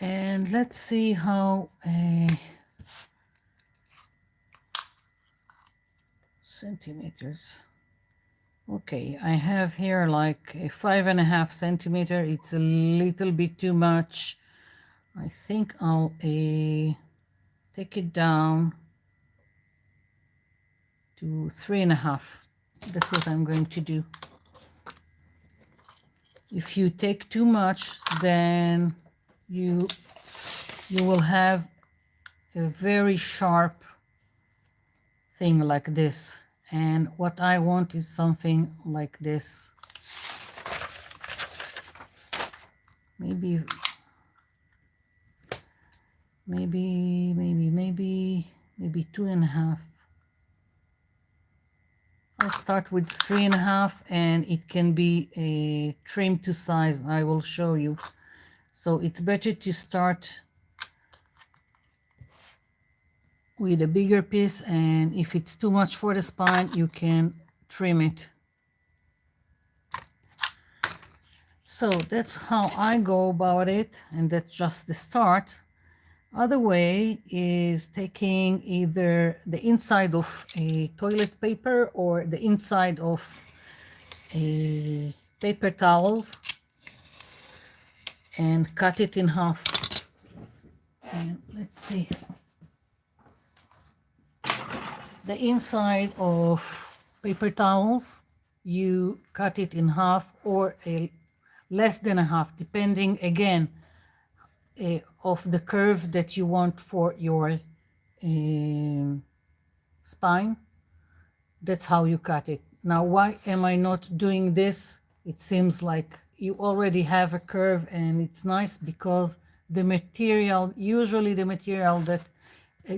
and let's see how centimeters. Okay, I have here like a 5.5 centimeter. It's a little bit too much. I think I'll take it down to 3.5. That's what I'm going to do. If you take too much, then you will have a very sharp thing like this, and what I want is something like this. maybe 2.5. I'll start with 3.5, and it can be a trim to size. I will show you. So it's better to start with a bigger piece, and if it's too much for the spine, you can trim it. So that's how I go about it, and that's just the start. Other way is taking either the inside of a toilet paper or the inside of a paper towels and cut it in half. And let's see. The inside of paper towels, you cut it in half or less than a half, depending again of the curve that you want for your spine. That's how you cut it. Now, why am I not doing this? It seems like you already have a curve, and it's nice because the material, usually the material that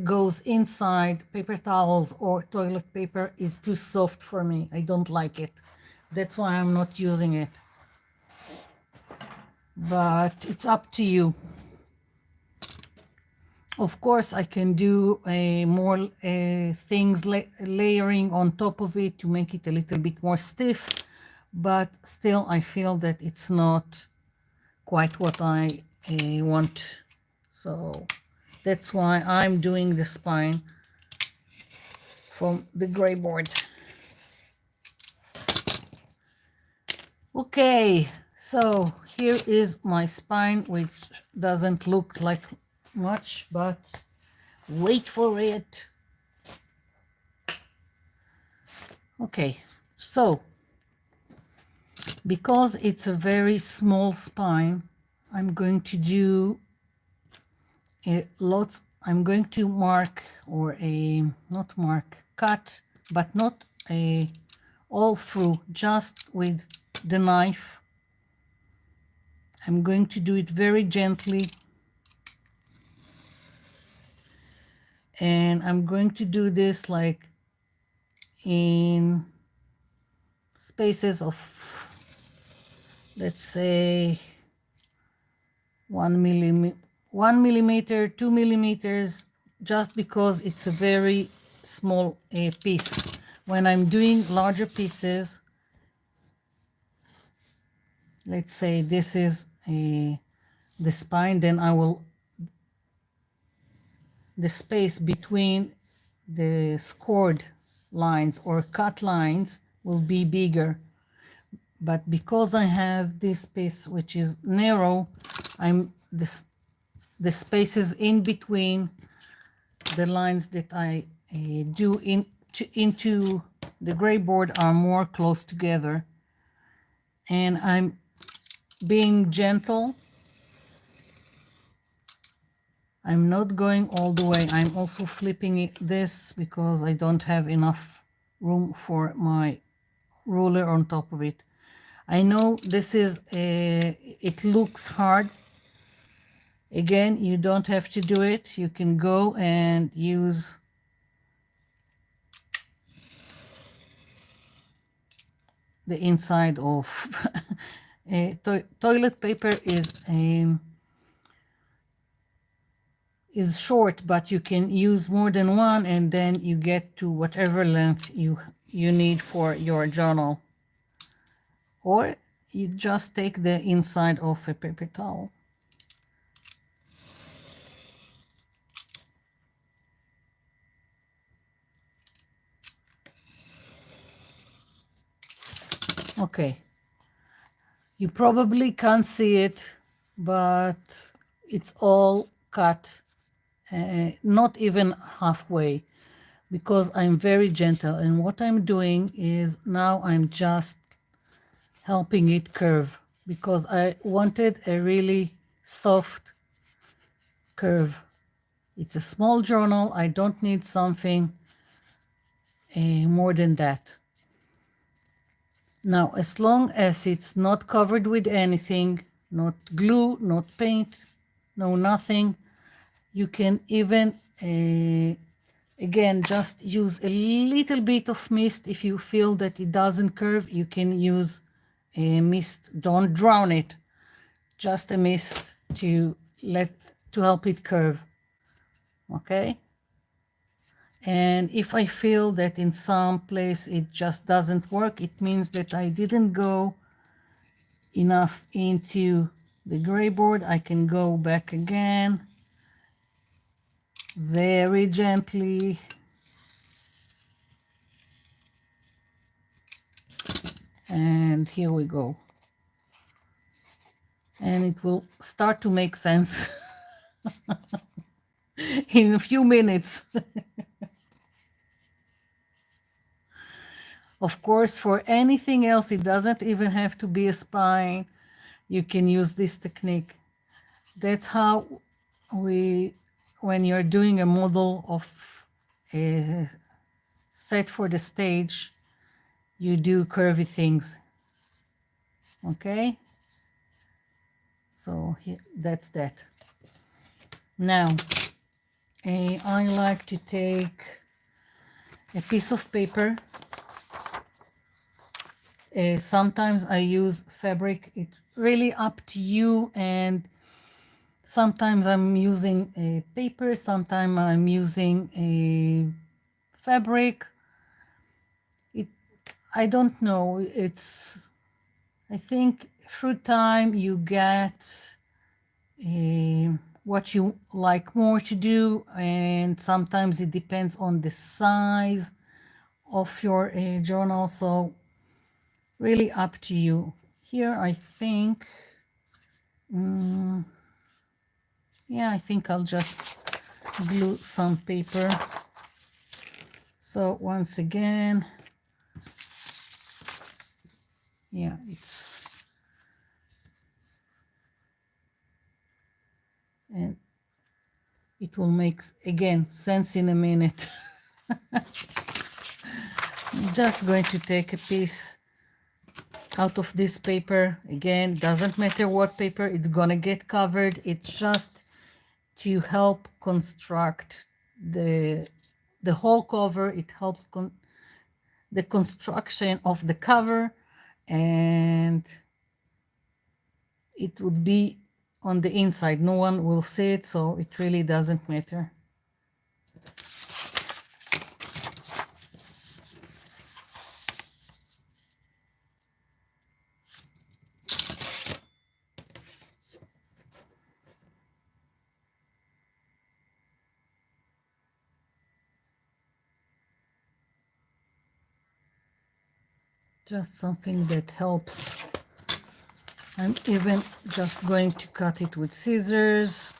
goes inside paper towels or toilet paper, is too soft for me. I don't like it. That's why I'm not using it. But it's up to you. Of course, I can do more things layering on top of it to make it a little bit more stiff, but still I feel that it's not quite what I want. So that's why I'm doing the spine from the gray board. Okay, so here is my spine, which doesn't look like much, but wait for it. Okay, so because it's a very small spine, I'm going to do I'm going to mark, or not mark, cut, but not all through, just with the knife. I'm going to do it very gently, and I'm going to do this like in spaces of, let's say, 1 millimeter, 2 millimeters, just because it's a very small piece. When I'm doing larger pieces, let's say this is the spine, then I will, the space between the scored lines or cut lines will be bigger. But because I have this space which is narrow, the spaces in between the lines that I do into the gray board are more close together. And I'm being gentle. I'm not going all the way. I'm also flipping this because I don't have enough room for my ruler on top of it. I know this is it looks hard. Again, you don't have to do it. You can go and use the inside of toilet paper is short, but you can use more than one, and then you get to whatever length you need for your journal. Or you just take the inside of a paper towel. Okay, you probably can't see it, but it's all cut, not even halfway, because I'm very gentle. And what I'm doing is now I'm just helping it curve, because I wanted a really soft curve. It's a small journal. I don't need something more than that. Now, as long as it's not covered with anything, not glue, not paint, no nothing. You can even, again, just use a little bit of mist. If you feel that it doesn't curve, you can use a mist. Don't drown it, just a mist to help it curve. Okay. And if I feel that in some place it just doesn't work, it means that I didn't go enough into the gray board. I can go back again very gently. And here we go. And it will start to make sense in a few minutes. Of course, for anything else, it doesn't even have to be a spine. You can use this technique. That's how when you're doing a model of a set for the stage, you do curvy things. Okay? So here, that's that. Now, I like to take a piece of paper. Sometimes I use fabric. It's really up to you, and sometimes I'm using a paper, sometimes I'm using a fabric. I don't know. I think through time you get what you like more to do, and sometimes it depends on the size of your journal. So really up to you. Here I think, yeah, I think I'll just glue some paper. So once again, yeah, and it will make, again, sense in a minute. I'm just going to take a piece out of this paper. Again, doesn't matter what paper, it's gonna get covered. It's just to help construct the whole cover. It helps the construction of the cover, and it would be on the inside. No one will see it, so it really doesn't matter. Just something that helps. I'm even just going to cut it with scissors.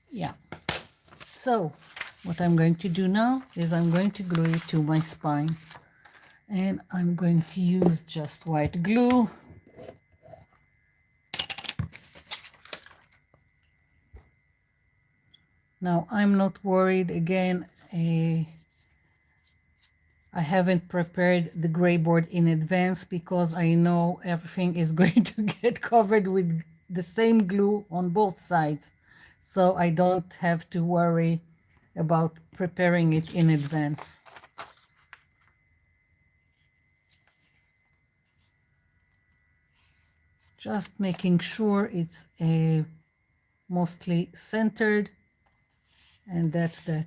Yeah. So what I'm going to do now is I'm going to glue it to my spine. And I'm going to use just white glue. Now I'm not worried. Again, I haven't prepared the gray board in advance because I know everything is going to get covered with the same glue on both sides. So I don't have to worry about preparing it in advance. Just making sure it's mostly centered, and that's that.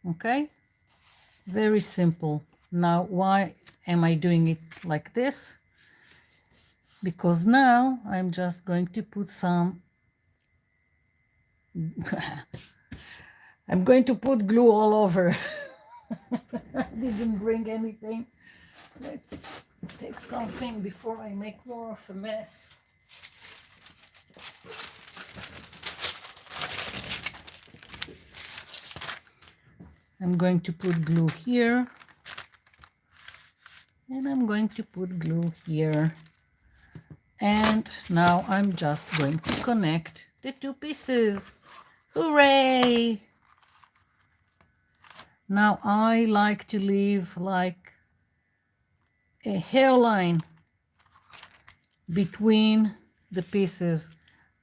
Okay, very simple. Now why am I doing it like this? Because now I'm just going to put some I'm going to put glue all over. I didn't bring anything. Let's take something before I make more of a mess. I'm going to put glue here, and I'm going to put glue here. And now I'm just going to connect the two pieces. Hooray! Now I like to leave like a hairline between the pieces.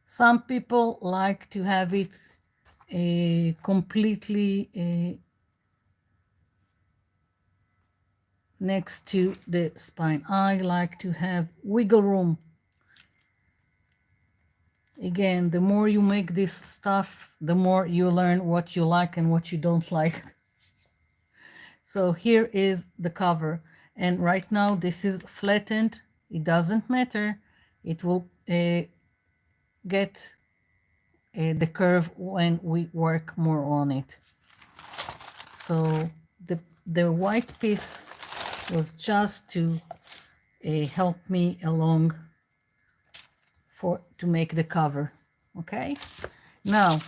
Some people like to have it completely next to the spine. I like to have wiggle room. Again, the more you make this stuff, the more you learn what you like and what you don't like. So here is the cover. And right now this is flattened. It doesn't matter. It will get the curve when we work more on it. So the white piece was just to help me along to make the cover. Okay, now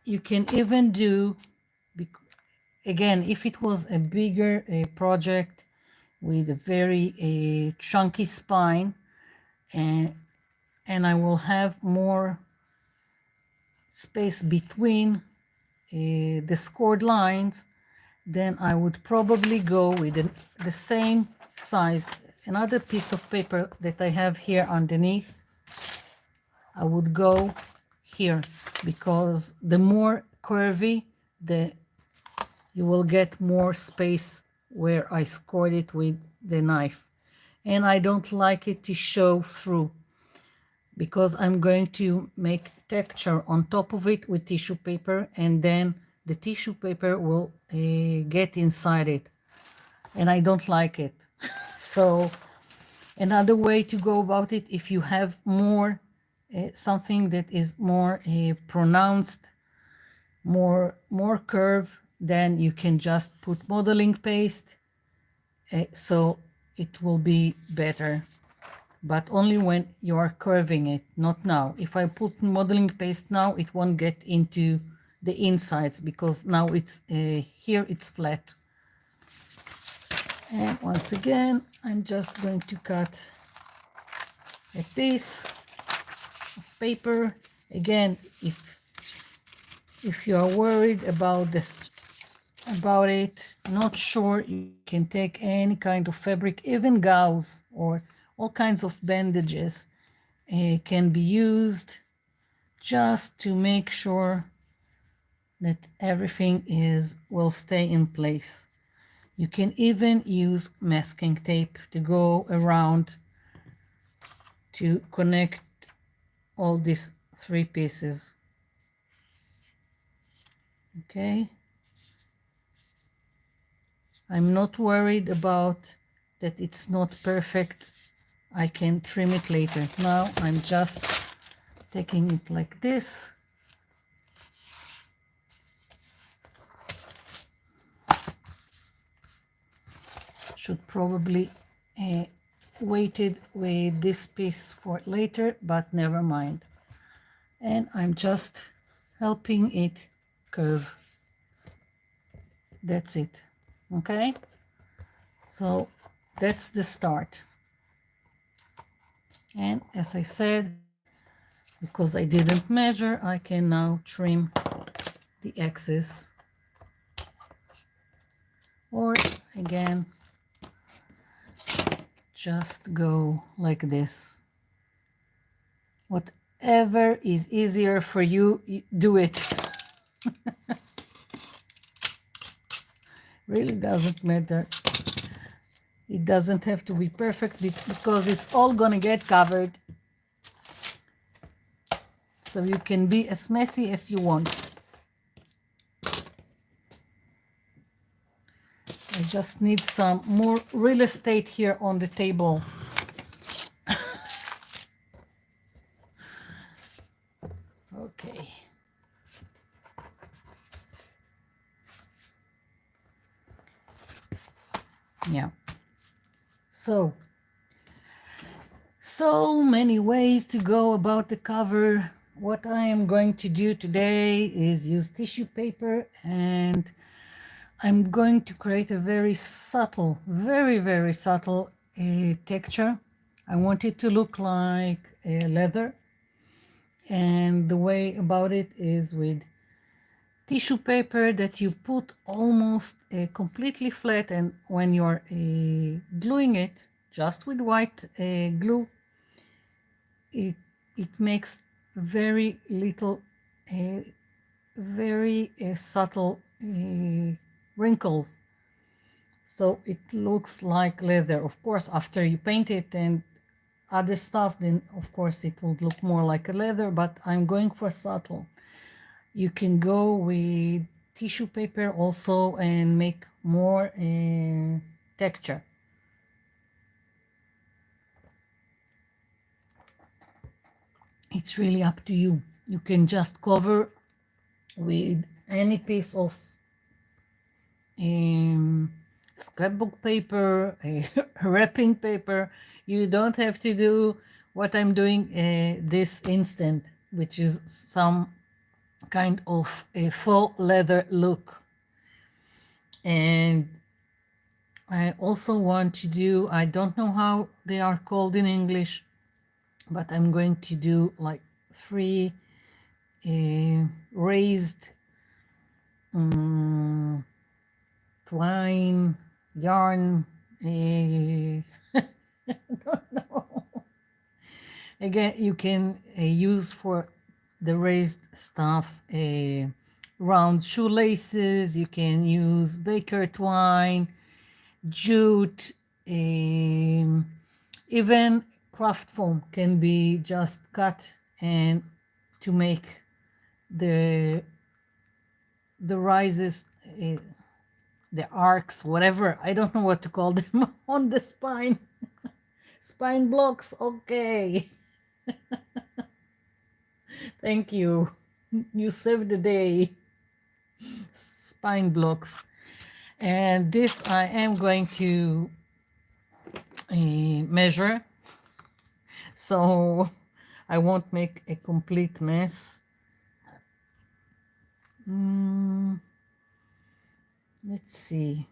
you can even do, again, if it was a bigger project with a very chunky spine, and I will have more space between the scored lines, then I would probably go with the same size, another piece of paper that I have here underneath. I would go here, because the more curvy, you will get more space where I scored it with the knife. And I don't like it to show through, because I'm going to make texture on top of it with tissue paper, and then the tissue paper will get inside it, and I don't like it. So another way to go about it, if you have more something that is more pronounced, more curve, then you can just put modeling paste, so it will be better, but only when you are curving it, not now. If I put modeling paste now, it won't get into the insides, because now it's here it's flat. And once again, I'm just going to cut a piece of paper. Again, if you are worried about it, not sure, you can take any kind of fabric, even gauze or all kinds of bandages can be used, just to make sure that everything will stay in place. You can even use masking tape to go around to connect all these three pieces. Okay. I'm not worried about that it's not perfect. I can trim it later. Now I'm just taking it like this. Should probably waited with this piece for later, but never mind. And I'm just helping it curve. That's it. Okay, so that's the start. And as I said, because I didn't measure, I can now trim the excess, or again, just go like this. Whatever is easier for you, do it. Really doesn't matter. It doesn't have to be perfect, because it's all gonna get covered. So you can be as messy as you want. I just need some more real estate here on the table. Okay. Yeah. So many ways to go about the cover. What I am going to do today is use tissue paper, and I'm going to create a very subtle, very subtle texture. I want it to look like leather, and the way about it is with tissue paper that you put almost completely flat, and when you're gluing it just with white glue, it makes very little, very subtle wrinkles. So it looks like leather. Of course, after you paint it and other stuff, then of course it will look more like a leather, but I'm going for subtle. You can go with tissue paper also and make more texture. It's really up to you. You can just cover with any piece of scrapbook paper, wrapping paper. You don't have to do what I'm doing this instant, which is some kind of a faux leather look. And I also want to do, I don't know how they are called in English, but I'm going to do like 3 raised twine, yarn, I don't know. Again, you can use for the raised stuff round shoelaces. You can use baker twine, jute, even craft foam can be just cut and to make the rises, the arcs, whatever. I don't know what to call them on the spine. Spine blocks, okay. Thank you. You saved the day. Spine blocks. And this I am going to measure, so I won't make a complete mess. Let's see.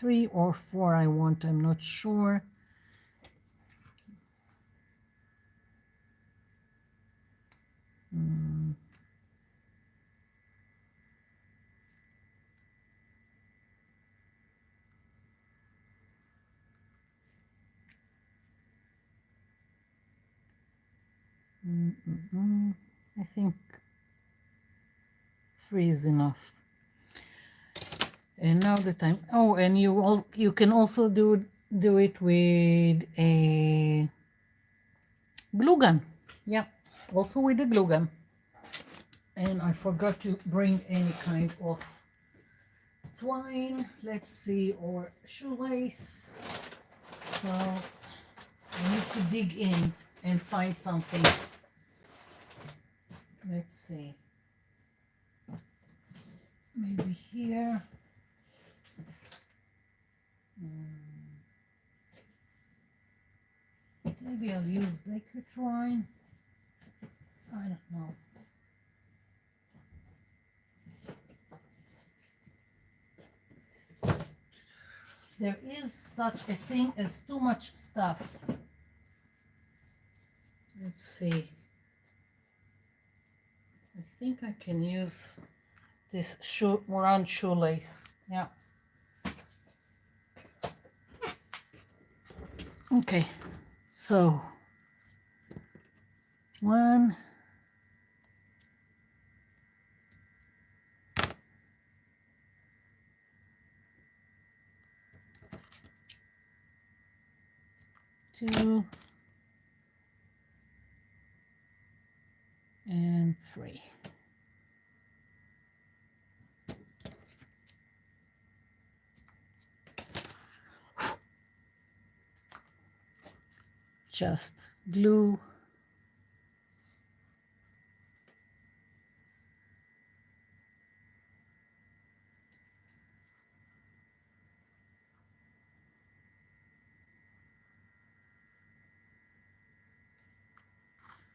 3 or 4 I want, I'm not sure. I think 3 is enough. And now the time. Oh, and you can also do it with a glue gun. Yeah, also with a glue gun. And I forgot to bring any kind of twine. Let's see, or shoelace. So I need to dig in and find something. Let's see. Maybe here. Maybe I'll use baker twine. I don't know. There is such a thing as too much stuff. Let's see. I think I can use this round shoelace. Yeah. Okay. So 1, 2, and 3. Just glue.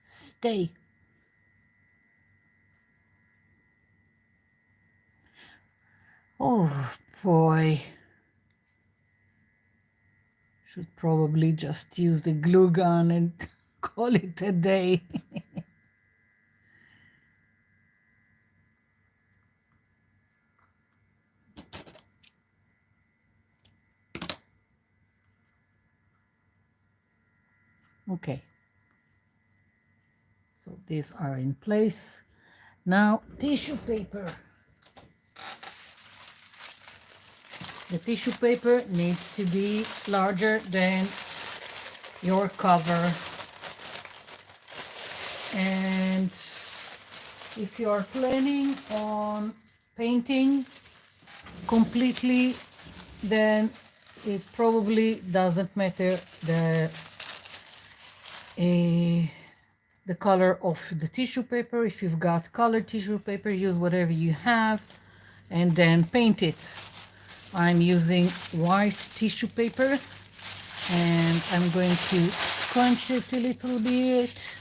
Stay. Oh boy. Should probably just use the glue gun and call it a day. Okay, so these are in place. Now tissue paper. The tissue paper needs to be larger than your cover, and if you are planning on painting completely, then it probably doesn't matter the color of the tissue paper. If you've got colored tissue paper, use whatever you have and then paint it. I'm using white tissue paper and I'm going to scrunch it a little bit.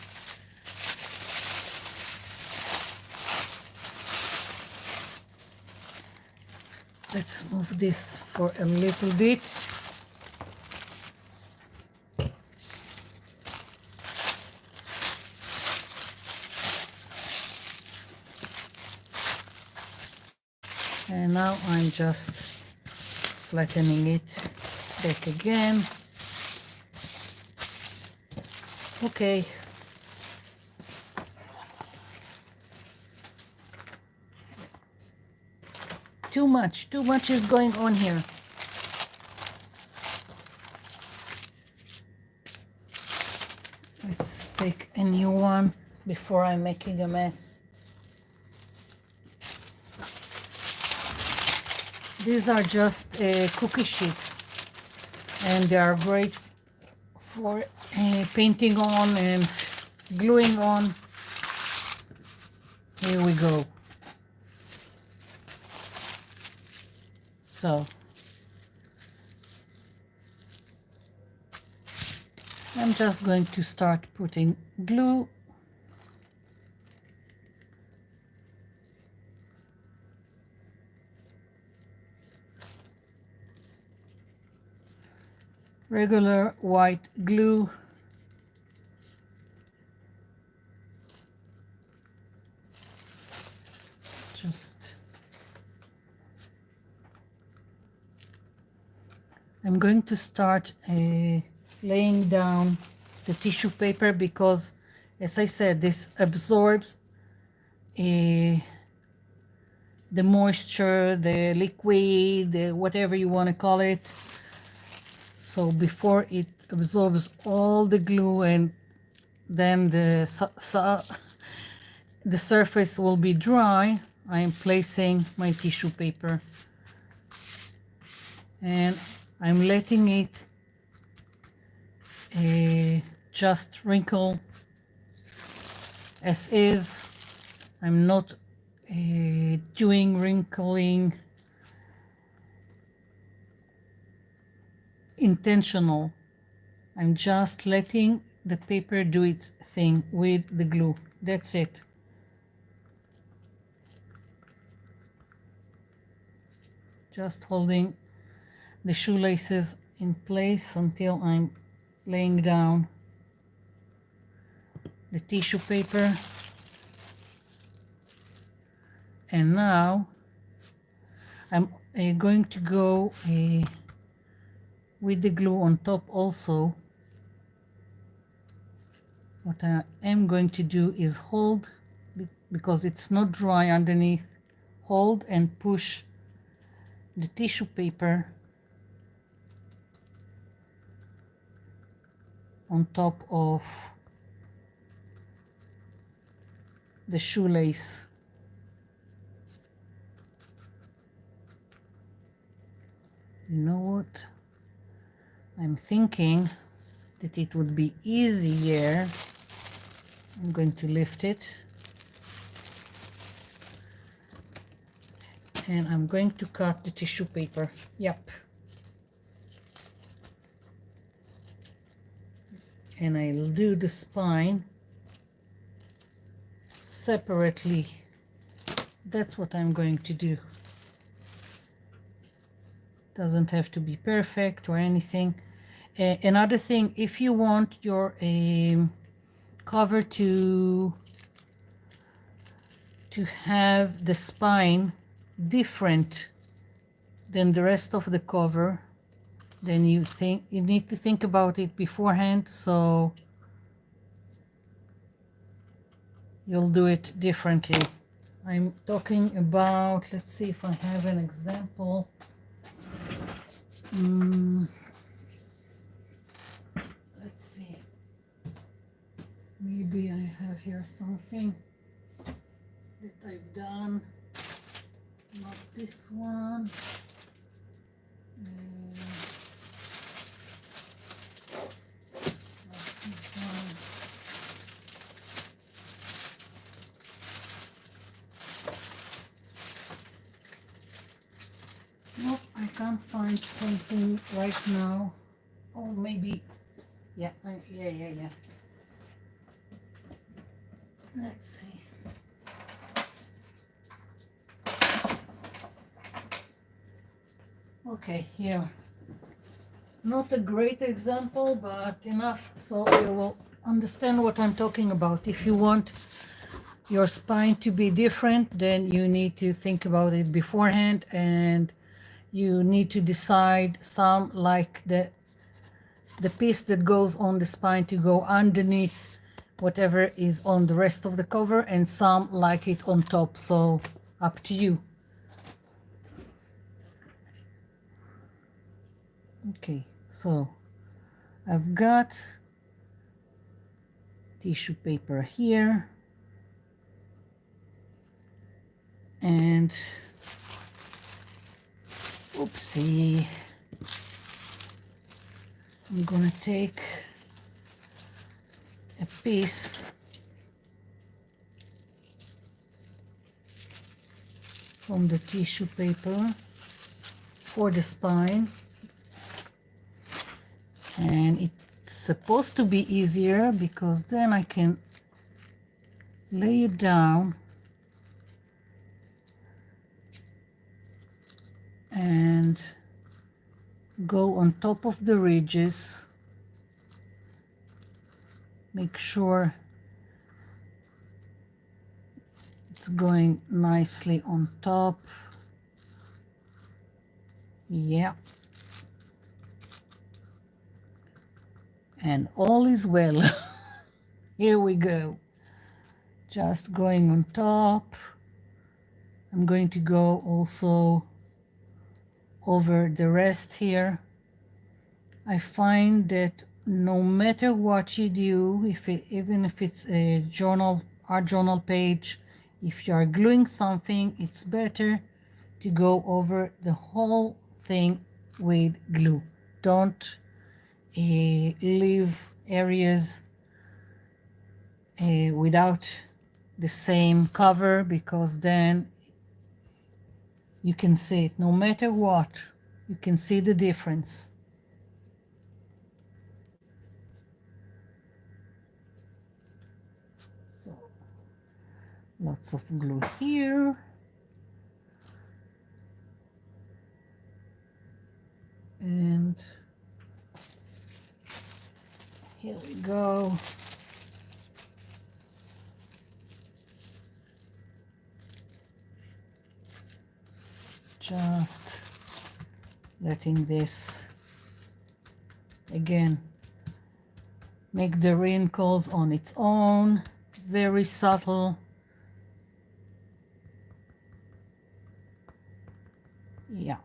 Let's move this for a little bit. And now I'm just flattening it back again. Okay. Too much is going on here. Let's take a new one before I'm making a mess. These are just cookie sheets and they are great for painting on and gluing on. Here we go. So I'm just going to start putting glue. Regular white glue. I'm going to start laying down the tissue paper because, as I said, this absorbs the moisture, the liquid, whatever you want to call it. So before it absorbs all the glue and then the surface will be dry, I am placing my tissue paper and I'm letting it just wrinkle as is. I'm not doing wrinkling intentional. I'm just letting the paper do its thing with the glue. That's it. Just holding the shoelaces in place until I'm laying down the tissue paper. And now I'm going to go with the glue on top also. What I am going to do is hold, because it's not dry underneath, hold and push the tissue paper on top of the shoelace. You know what? I'm thinking that it would be easier. I'm going to lift it. And I'm going to cut the tissue paper. Yep. And I'll do the spine separately. That's what I'm going to do. Doesn't have to be perfect or anything. Another thing, if you want your cover to have the spine different than the rest of the cover, then you need to think about it beforehand. So you'll do it differently. I'm talking about, let's see if I have an example. Let's see. Maybe I have here something that I've done. Not this one. Not this one. Nope, I can't find something right now. Oh, maybe. Yeah, yeah. Let's see. Okay, here. Not a great example, but enough so you will understand what I'm talking about. If you want your spine to be different, then you need to think about it beforehand, and you need to decide some like the piece that goes on the spine to go underneath whatever is on the rest of the cover, and some like it on top, so up to you. Okay, so I've got tissue paper here, and oopsie, I'm gonna take a piece from the tissue paper for the spine, and it's supposed to be easier because then I can lay it down and go on top of the ridges. Make sure it's going nicely on top. Yeah. And all is well. Here we go. Just going on top. I'm going to go also over the rest here. I find that no matter what you do, even if it's a journal, art journal page, if you are gluing something, it's better to go over the whole thing with glue. Don't leave areas without the same cover, because then you can see it. No matter what, you can see the difference. So lots of glue here. And here we go. Just letting this again make the wrinkles on its own, very subtle. Yeah.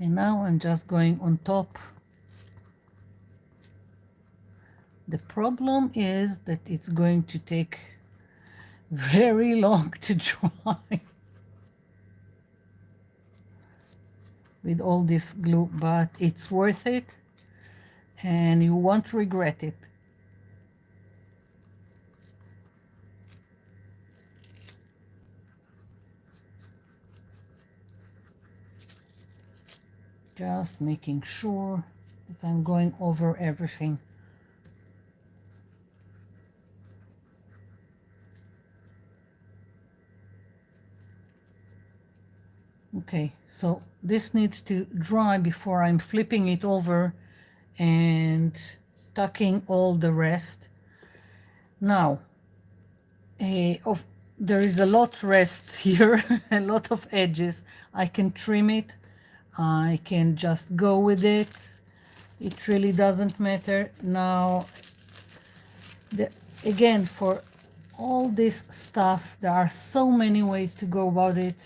And now I'm just going on top. The problem is that it's going to take very long to dry with all this glue, but it's worth it and you won't regret it. Just making sure that I'm going over everything. Okay, so this needs to dry before I'm flipping it over and tucking all the rest. Now, there is a lot rest here, a lot of edges. I can trim it. I can just go with it. It really doesn't matter. Now, again, for all this stuff. There are so many ways to go about it.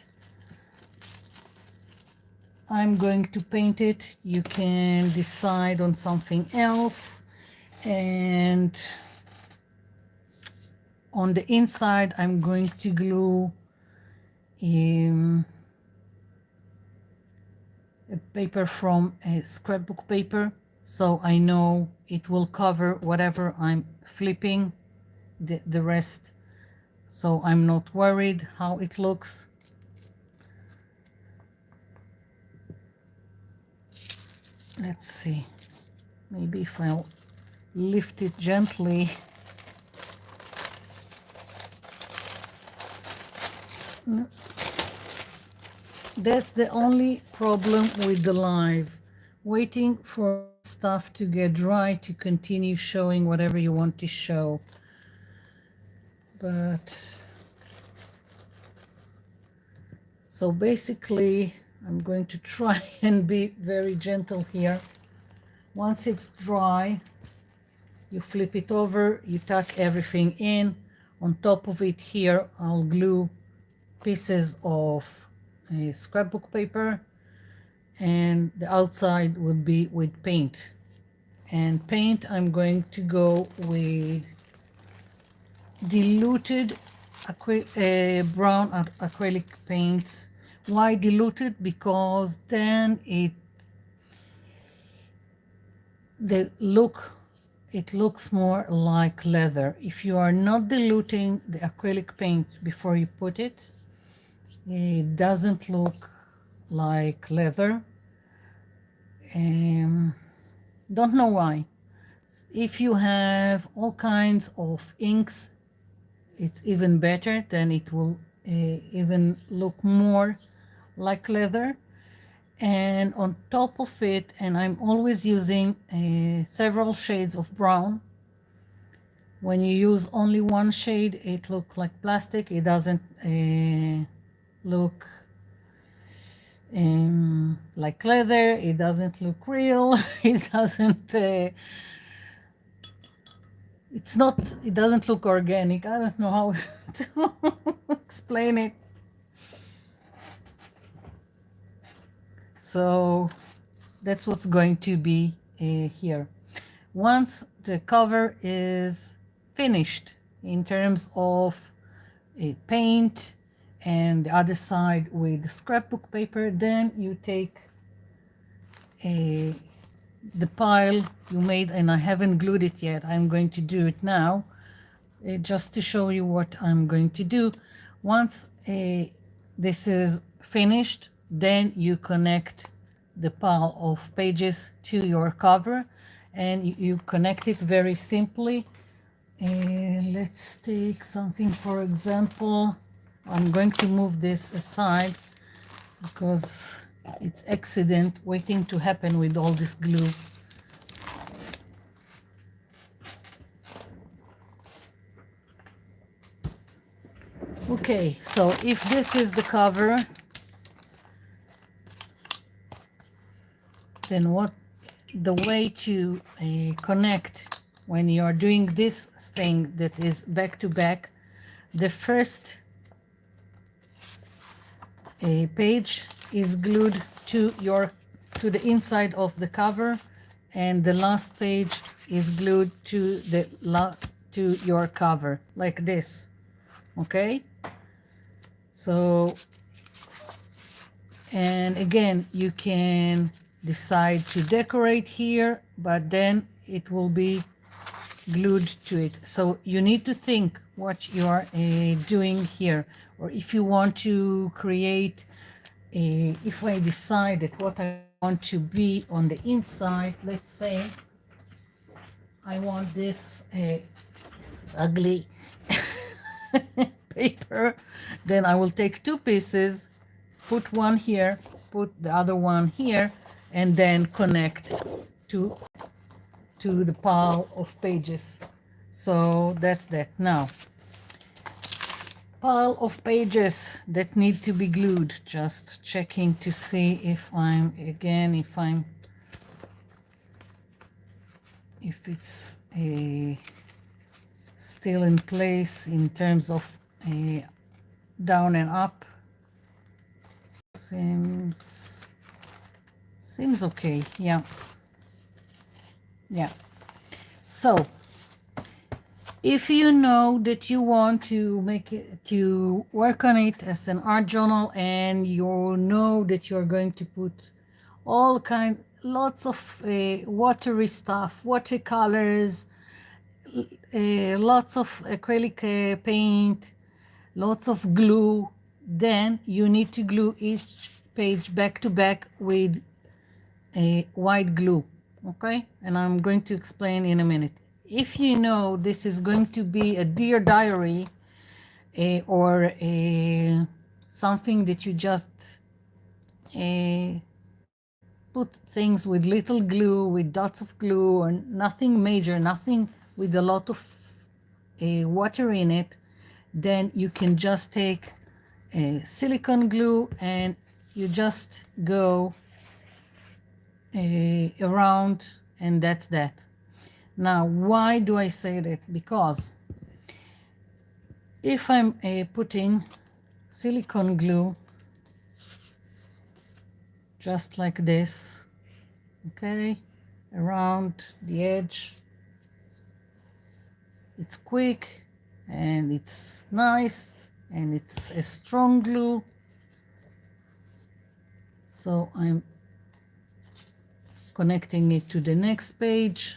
I'm going to paint it. You can decide on something else. And on the inside, I'm going to glue a paper from a scrapbook paper, so I know it will cover whatever I'm flipping the rest, so I'm not worried how it looks. Let's see, maybe if I'll lift it gently. No. That's the only problem with the live, waiting for stuff to get dry to continue showing whatever you want to show. But so basically I'm going to try and be very gentle here. Once it's dry, you flip it over, you tuck everything in. On top of it here, I'll glue pieces of a scrapbook paper, and the outside would be with paint. And paint, I'm going to go with diluted brown acrylic paints. Why diluted? Because then it looks more like leather. If you are not diluting the acrylic paint before you put it, it doesn't look like leather. Don't know why. If you have all kinds of inks, it's even better. Then it will even look more like leather. And on top of it, and I'm always using several shades of brown. When you use only one shade, it looks like plastic. It doesn't look like leather. It doesn't look real. It doesn't it doesn't look organic. I don't know how to explain it. So that's what's going to be here. Once the cover is finished in terms of paint and the other side with scrapbook paper, then you take the pile you made, and I haven't glued it yet. I'm going to do it now just to show you what I'm going to do. Once this is finished, then you connect the pile of pages to your cover, and you connect it very simply. Let's take something, for example. I'm going to move this aside because it's accident waiting to happen with all this glue. Okay, so if this is the cover, then the way to connect when you are doing this thing that is back to back, the first page is glued to the inside of the cover, and the last page is glued to your cover, like this. Okay, so, and again, you can decide to decorate here, but then it will be glued to it. So you need to think what you are doing here, or if you want to create if I decided what I want to be on the inside. Let's say I want this ugly paper, then I will take two pieces, put one here, put the other one here, and then connect to the pile of pages. So that's that. Now, pile of pages that need to be glued. Just checking to see if if it's still in place in terms of down and up. Seems okay. Yeah. So if you know that you want to make it, to work on it as an art journal, and you know that you're going to put lots of watery stuff, watercolors, lots of acrylic paint, lots of glue, then you need to glue each page back to back with a white glue. Okay, and I'm going to explain in a minute. If you know this is going to be a dear diary or something that you just put things with little glue, with dots of glue, or nothing major, nothing with a lot of water in it, then you can just take silicone glue and you just go around, and that's that. Now, why do I say that? Because if I'm putting silicone glue just like this, okay, around the edge, it's quick and it's nice and it's a strong glue. So I'm connecting it to the next page.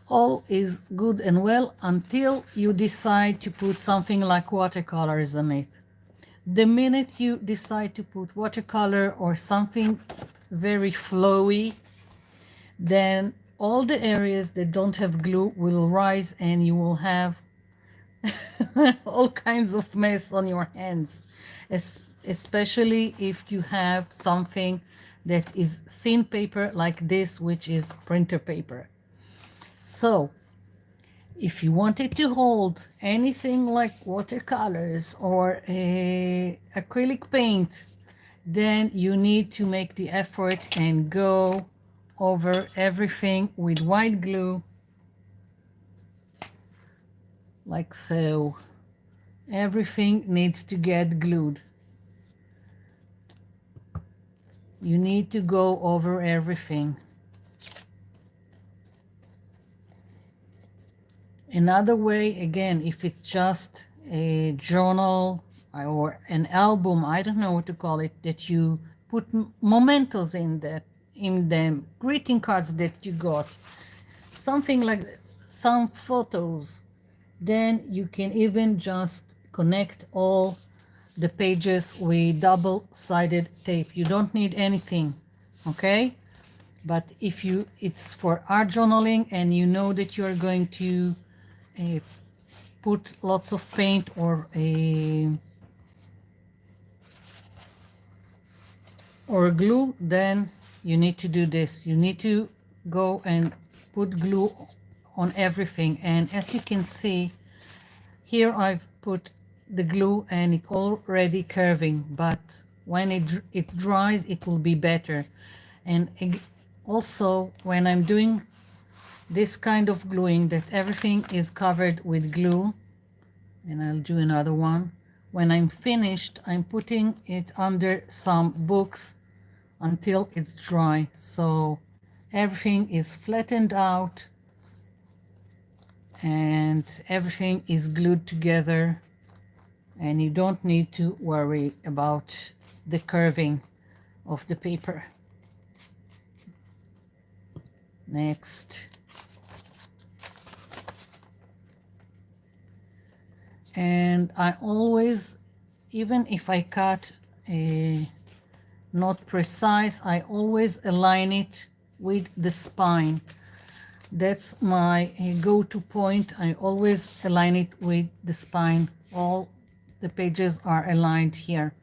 All is good and well until you decide to put something like watercolors on it. The minute you decide to put watercolor or something very flowy, then all the areas that don't have glue will rise and you will have all kinds of mess on your hands, especially if you have something that is thin paper like this, which is printer paper. So if you wanted to hold anything like watercolors or acrylic paint, then you need to make the effort and go over everything with white glue, like so. Everything needs to get glued. You need to go over everything. Another way, again, if it's just a journal or an album, I don't know what to call it, that you put mementos in them, greeting cards that you got, something like some photos, then you can even just connect all the pages with double-sided tape. You don't need anything, okay? But if it's for art journaling and you know that you're going to put lots of paint or glue, then you need to do this. You need to go and put glue on everything. And as you can see here, I've put the glue and it's already curving, but when it dries, it will be better. And also when I'm doing this kind of gluing, that everything is covered with glue, and I'll do another one. When I'm finished, I'm putting it under some books until it's dry, so everything is flattened out and everything is glued together, and you don't need to worry about the curving of the paper. Next. And I always, even if I cut not precise, I always align it with the spine. That's my go-to point. I always align it with the spine. All the pages are aligned here.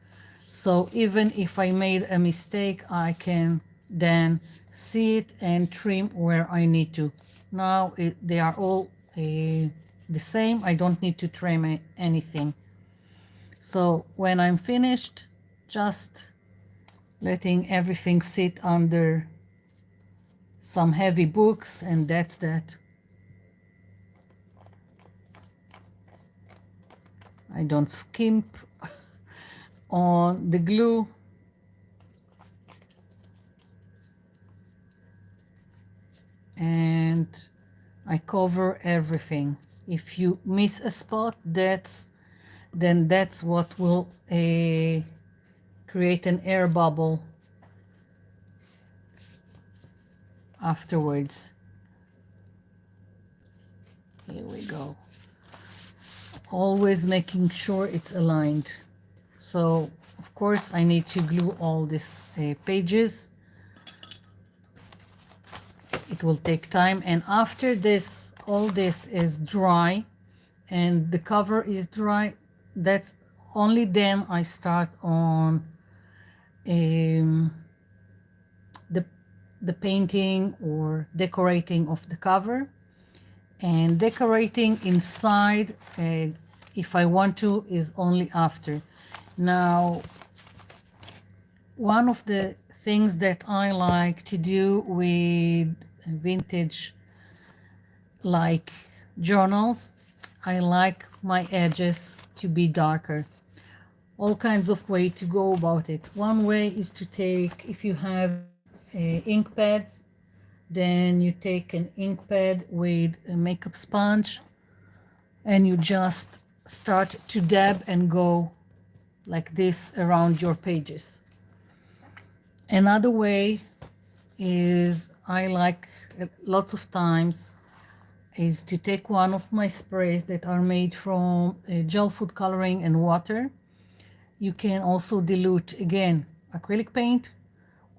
So even if I made a mistake, I can then see it and trim where I need to. Now they are all the same. I don't need to trim anything. So when I'm finished, just letting everything sit under some heavy books, and that's that. I don't skimp on the glue. And I cover everything. If you miss a spot, then that's what will create an air bubble afterwards. Here we go. Always making sure it's aligned. So of course I need to glue all these pages. It will take time, and after this, all this is dry and the cover is dry, that's only then I start on the painting or decorating of the cover. And decorating inside, if I want to, is only after. Now, one of the things that I like to do with vintage like journals, I like my edges to be darker. All kinds of way to go about it. One way is to take, if you have ink pads, then you take an ink pad with a makeup sponge and you just start to dab and go like this around your pages. Another way is, I like lots of times, is to take one of my sprays that are made from gel food coloring and water. You can also dilute, again, acrylic paint,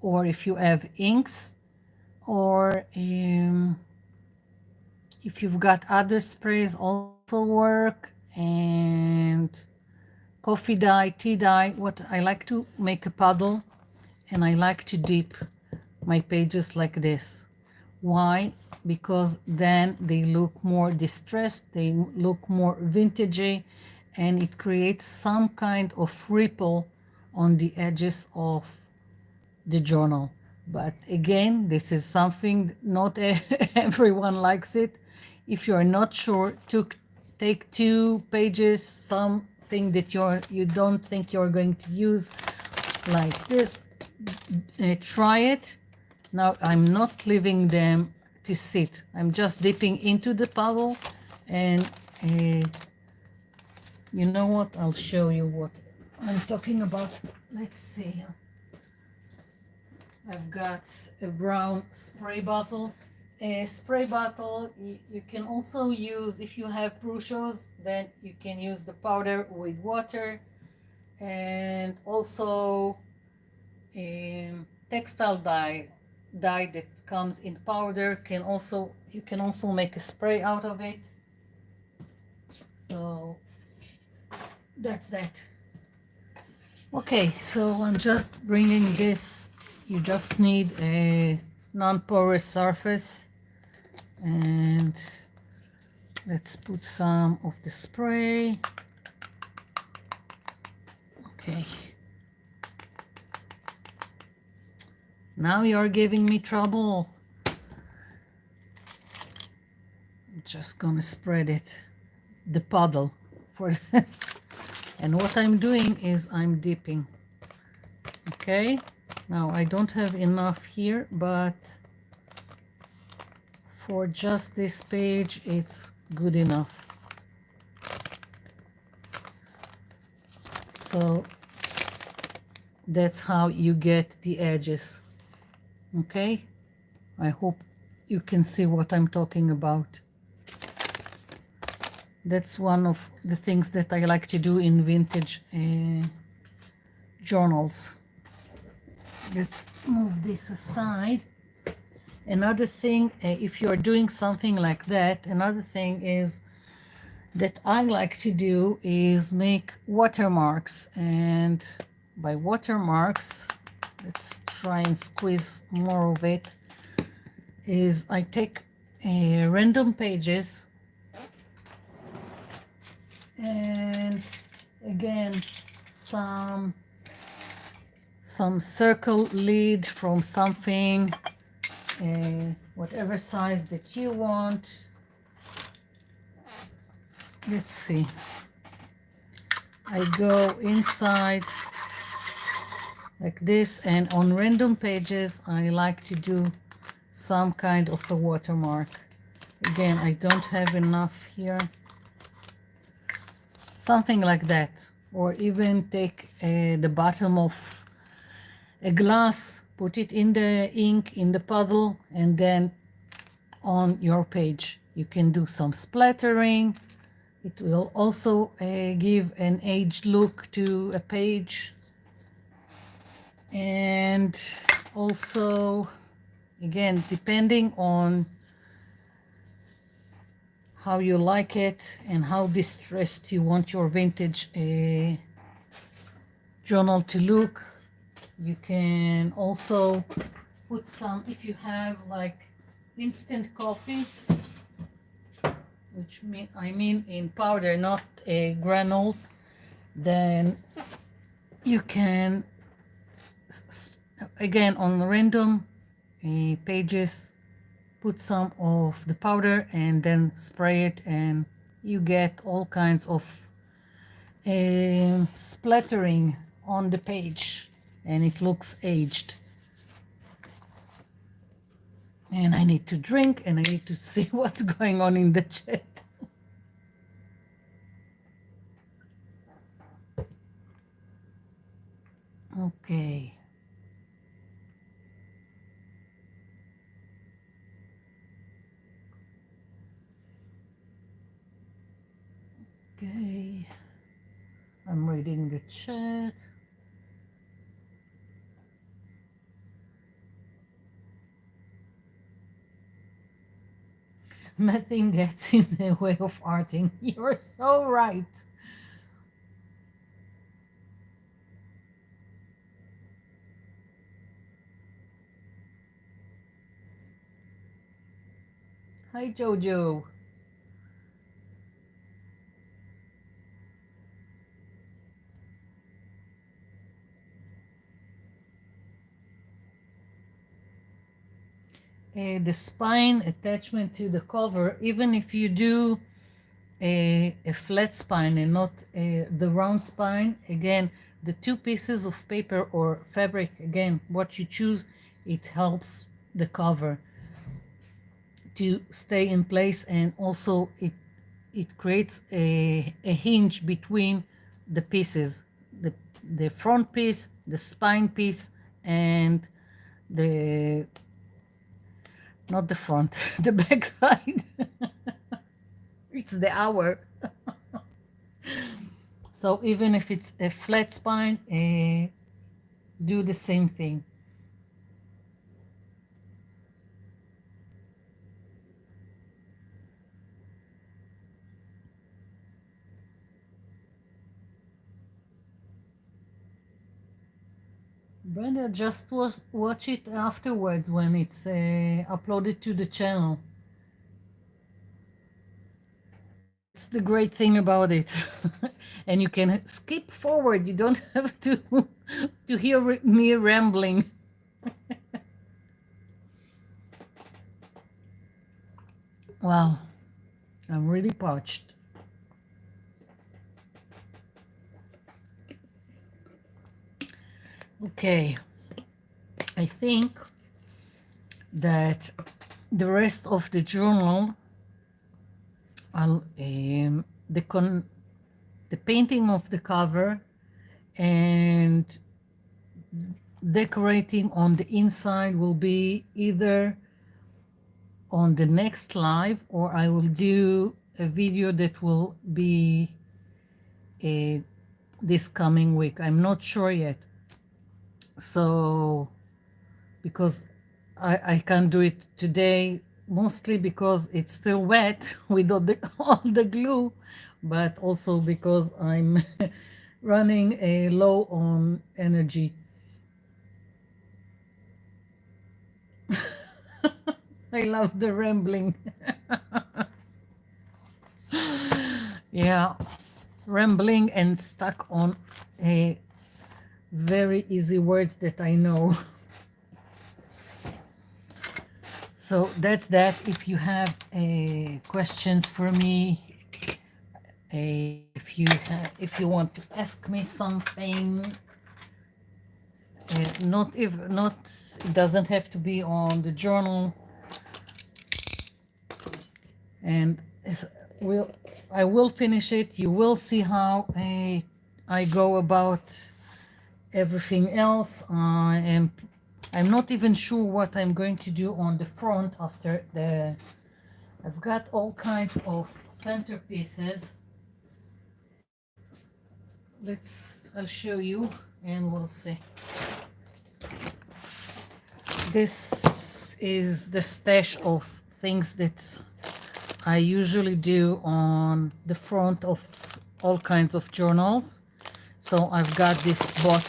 or if you have inks, or if you've got other sprays also work, and coffee dye, tea dye. What I like to make a puddle, and I like to dip my pages like this. Why? Because then they look more distressed, they look more vintagey, and it creates some kind of ripple on the edges of the journal. But again, this is something not everyone likes it. If you're not sure, take 2 pages, something that you don't think you're going to use, like this, try it. Now I'm not leaving them to sit. I'm just dipping into the puddle, and you know what? I'll show you what I'm talking about. Let's see. I've got a brown spray bottle. A spray bottle, you can also use, if you have brochures, then you can use the powder with water, and also textile dye that comes in powder you can also make a spray out of it. So that's that. Okay, so I'm just bringing this. You just need a non-porous surface, and let's put some of the spray. Okay. Now you're giving me trouble. I'm just gonna spread it, the puddle, for and what I'm doing is I'm dipping. Okay, now I don't have enough here, but for just this page it's good enough. So that's how you get the edges. Okay, I hope you can see what I'm talking about. That's one of the things that I like to do in vintage journals. Let's move this aside. Another thing, if you're doing something like that, another thing is that I like to do is make watermarks. And by watermarks, let's try and squeeze more of it, is I take random pages, and again some circle lead from something, whatever size that you want. Let's see, I go inside like this, and on random pages I like to do some kind of a watermark. Again, I don't have enough here. Something like that. Or even take the bottom of a glass, put it in the ink, in the puddle, and then on your page. You can do some splattering. It will also give an aged look to a page. And also, again, depending on how you like it and how distressed you want your vintage journal to look, you can also put some, if you have like instant coffee, which I mean in powder, not granules, then you can, again, on random pages, put some of the powder and then spray it, and you get all kinds of splattering on the page, and it looks aged. And I need to drink, and I need to see what's going on in the chat. Okay. Okay. I'm reading the chat. Nothing gets in the way of arting. You're so right. Hi, Jojo. The spine attachment to the cover, even if you do a flat spine and not the round spine, again, the two pieces of paper or fabric, again, what you choose, it helps the cover to stay in place, and also it creates a hinge between the pieces, the front piece, the spine piece, and the, not the front, the back side. It's the hour. So even if it's a flat spine, do the same thing. Brenda, just watch it afterwards when it's uploaded to the channel. That's the great thing about it. And you can skip forward. You don't have to hear me rambling. Wow, I'm really parched. Okay, I think that the rest of the journal, I'll the painting of the cover and decorating on the inside will be either on the next live, or I will do a video that will be this coming week. I'm not sure yet. So, because I can't do it today, mostly because it's still wet with all the glue, but also because I'm running low on energy. I love the rambling. Yeah, rambling and stuck on a very easy words that I know. So that's that. If you have questions for me, If you want to ask me something, not it doesn't have to be on the journal, and I will finish it. You will see how I go about everything else. I'm not even sure what I'm going to do on the front after the. I've got all kinds of centerpieces. I'll show you and we'll see. This is the stash of things that I usually do on the front of all kinds of journals. So I've got this bought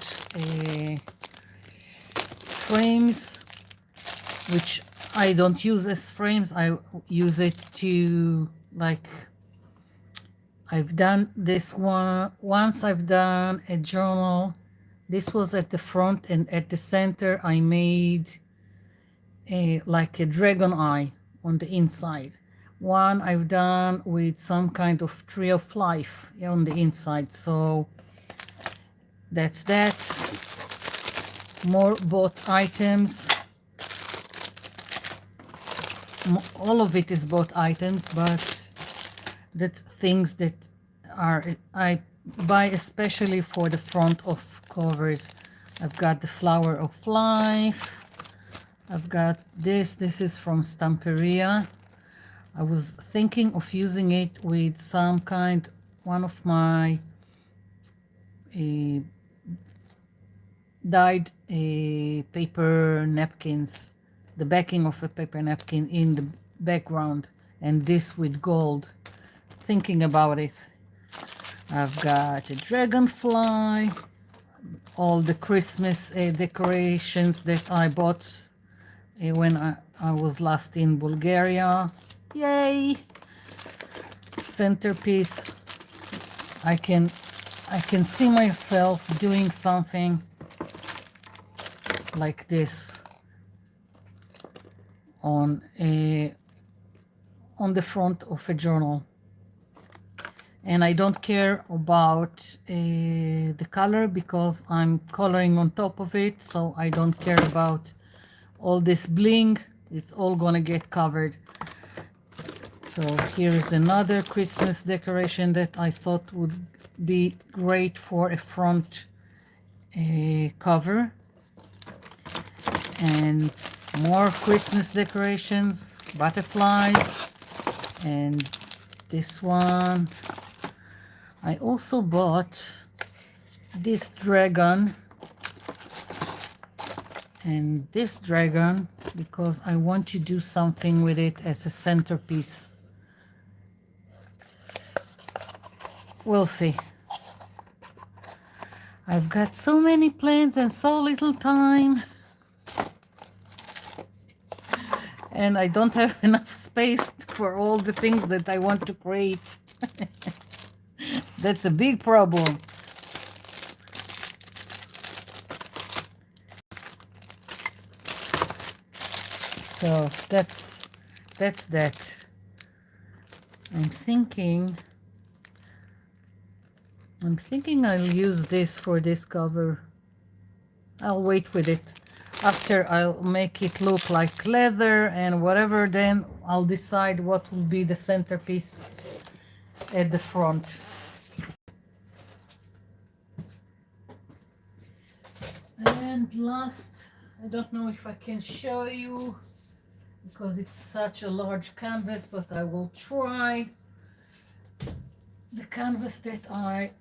frames, which I don't use as frames. I use it to, like, I've done this one once. I've done a journal. This was at the front, and at the center I made like a dragon eye on the inside. One I've done with some kind of tree of life on the inside. So that's that. More bought items. All of it is bought items, but that's things that I buy especially for the front of covers. I've got the flower of life. I've got this. This is from Stamperia. I was thinking of using it with some kind, one of my dyed paper napkins, the backing of a paper napkin in the background, and this with gold. Thinking about it. I've got a dragonfly, all the Christmas decorations that I bought when I was last in Bulgaria. Yay! Centerpiece. I can see myself doing something like this on the front of a journal. And I don't care about the color because I'm coloring on top of it, so I don't care about all this bling. It's all gonna get covered. So here is another Christmas decoration that I thought would be great for a front cover. And more Christmas decorations, butterflies, and this one. I also bought this dragon and this dragon because I want to do something with it as a centerpiece. We'll see. I've got so many plans and so little time, and I don't have enough space for all the things that I want to create. That's a big problem. So that's that. I'm thinking I'll use this for this cover. I'll wait with it. After I'll make it look like leather and whatever, then I'll decide what will be the centerpiece at the front. And last, I don't know if I can show you because it's such a large canvas, but I will try. The canvas that I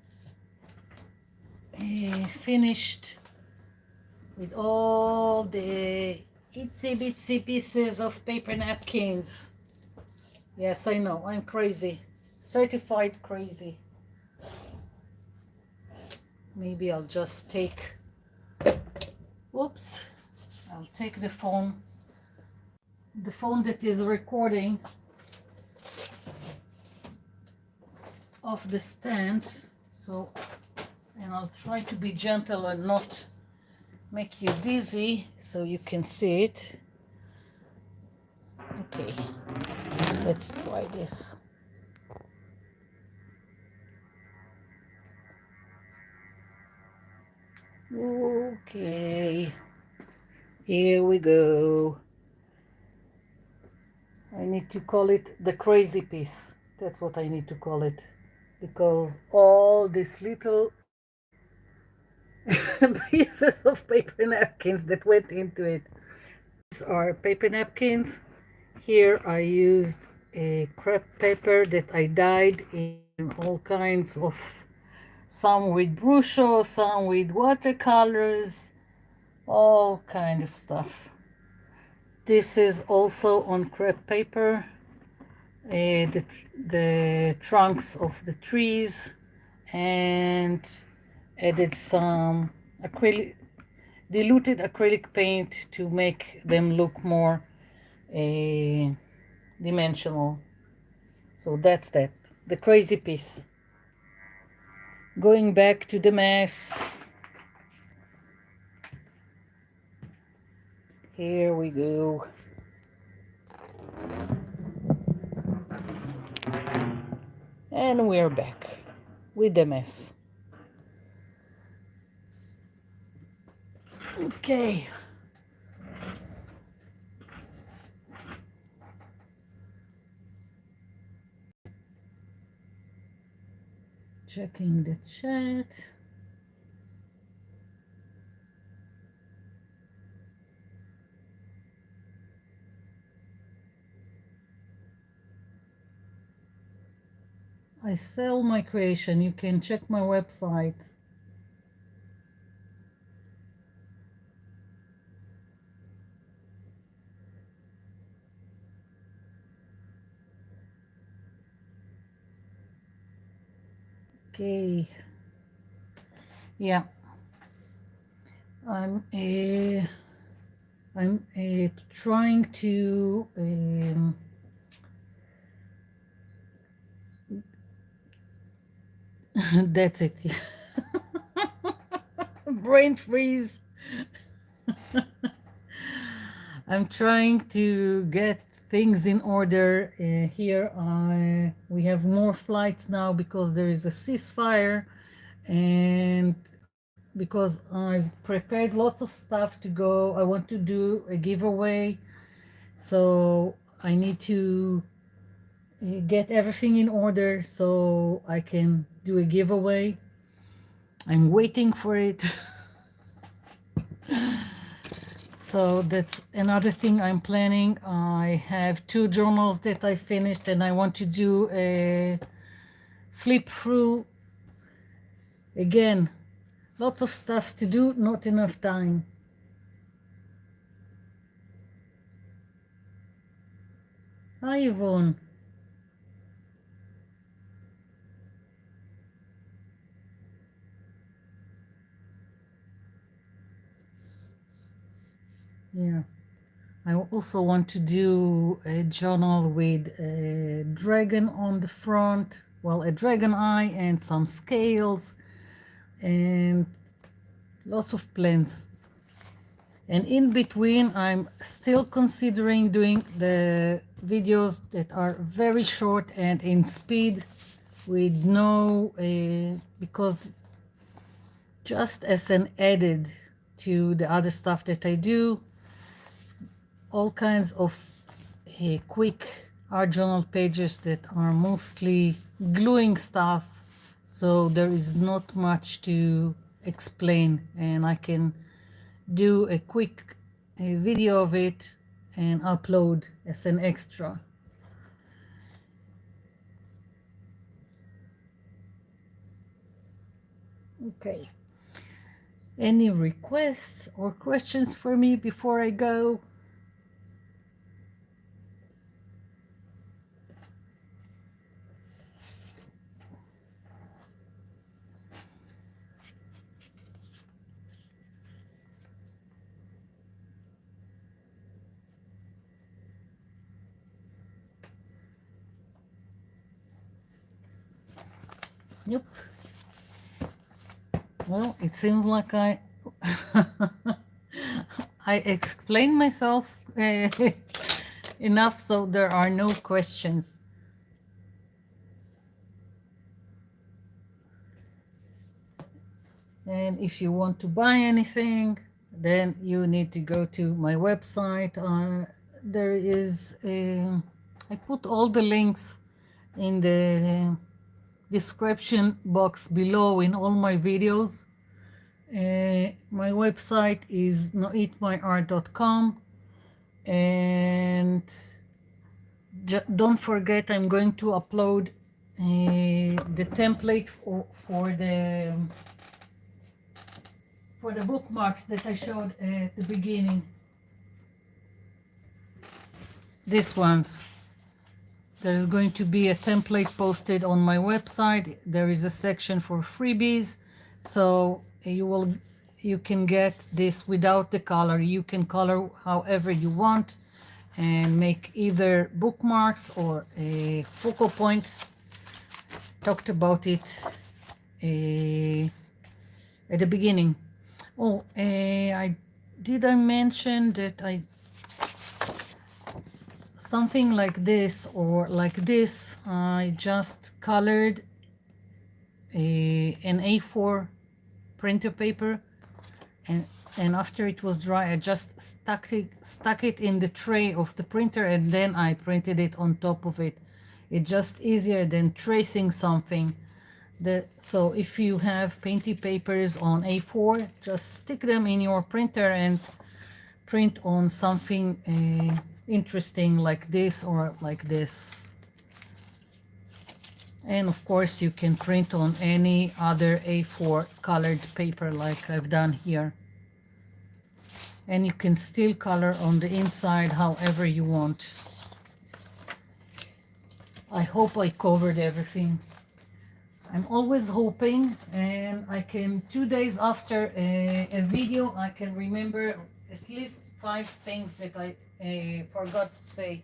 finished with all the itsy bitsy pieces of paper napkins. Yes, I know, I'm crazy. Certified crazy. Maybe I'll just take, whoops, I'll take the phone that is recording off the stand, and I'll try to be gentle and not make you dizzy so you can see it. Okay, let's try this. Okay, here we go. I need to call it the crazy piece. That's what I need to call it, because all these little pieces of paper napkins that went into it. These are paper napkins. Here I used a crepe paper that I dyed in all kinds of, some with brush, some with watercolors, all kind of stuff. This is also on crepe paper, the trunks of the trees, and added some diluted acrylic paint to make them look more dimensional. So that's that, the crazy piece. Going back to the mess, here we go. And we're back with the mess. Okay. Checking the chat. I sell my creation. You can check my website. Okay. Yeah. I'm trying to that's it. Brain freeze. I'm trying to get things in order. Here we have more flights now because there is a ceasefire, and because I've prepared lots of stuff to go. I want to do a giveaway, so I need to get everything in order so I can do a giveaway. I'm waiting for it. So that's another thing I'm planning. I have 2 journals that I finished, and I want to do a flip through. Again, lots of stuff to do, not enough time. Hi, Yvonne. Yeah. I also want to do a journal with a dragon on the front, well, a dragon eye and some scales, and lots of plans. And in between, I'm still considering doing the videos that are very short and in speed with no, because just as an added to the other stuff that I do, all kinds of quick art journal pages that are mostly gluing stuff, so there is not much to explain, and I can do a quick video of it and upload as an extra. Okay. Any requests or questions for me before I go? Nope. Well, it seems like I I explained myself enough, so there are no questions. And if you want to buy anything, then you need to go to my website. There is I put all the links in the description box below in all my videos. My website is noitmyart.com, and don't forget, I'm going to upload the template for the bookmarks that I showed at the beginning. These ones. There's going to be a template posted on my website. There is a section for freebies, so you can get this without the color. You can color however you want and make either bookmarks or a focal point. Talked about it at the beginning. Oh, I mention that something like this or like this, I just colored an A4 printer paper, and after it was dry, I just stuck it in the tray of the printer, and then I printed it on top of it. It's just easier than tracing something. So if you have painty papers on A4, just stick them in your printer and print on something interesting like this or like this. And of course you can print on any other A4 colored paper like I've done here. And you can still color on the inside however you want. I hope I covered everything. I'm always hoping, and I can 2 days after a video, I can remember at least 5 things that I forgot to say.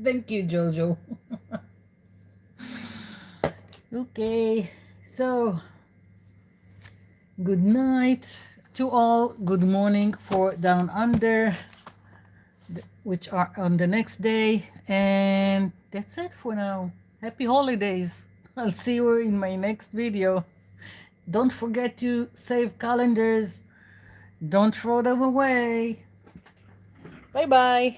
Thank you, Jojo. Okay, so good night to all. Good morning for down under, which are on the next day. And that's it for now. Happy holidays. I'll see you in my next video. Don't forget to save calendars. Don't throw them away. Bye bye.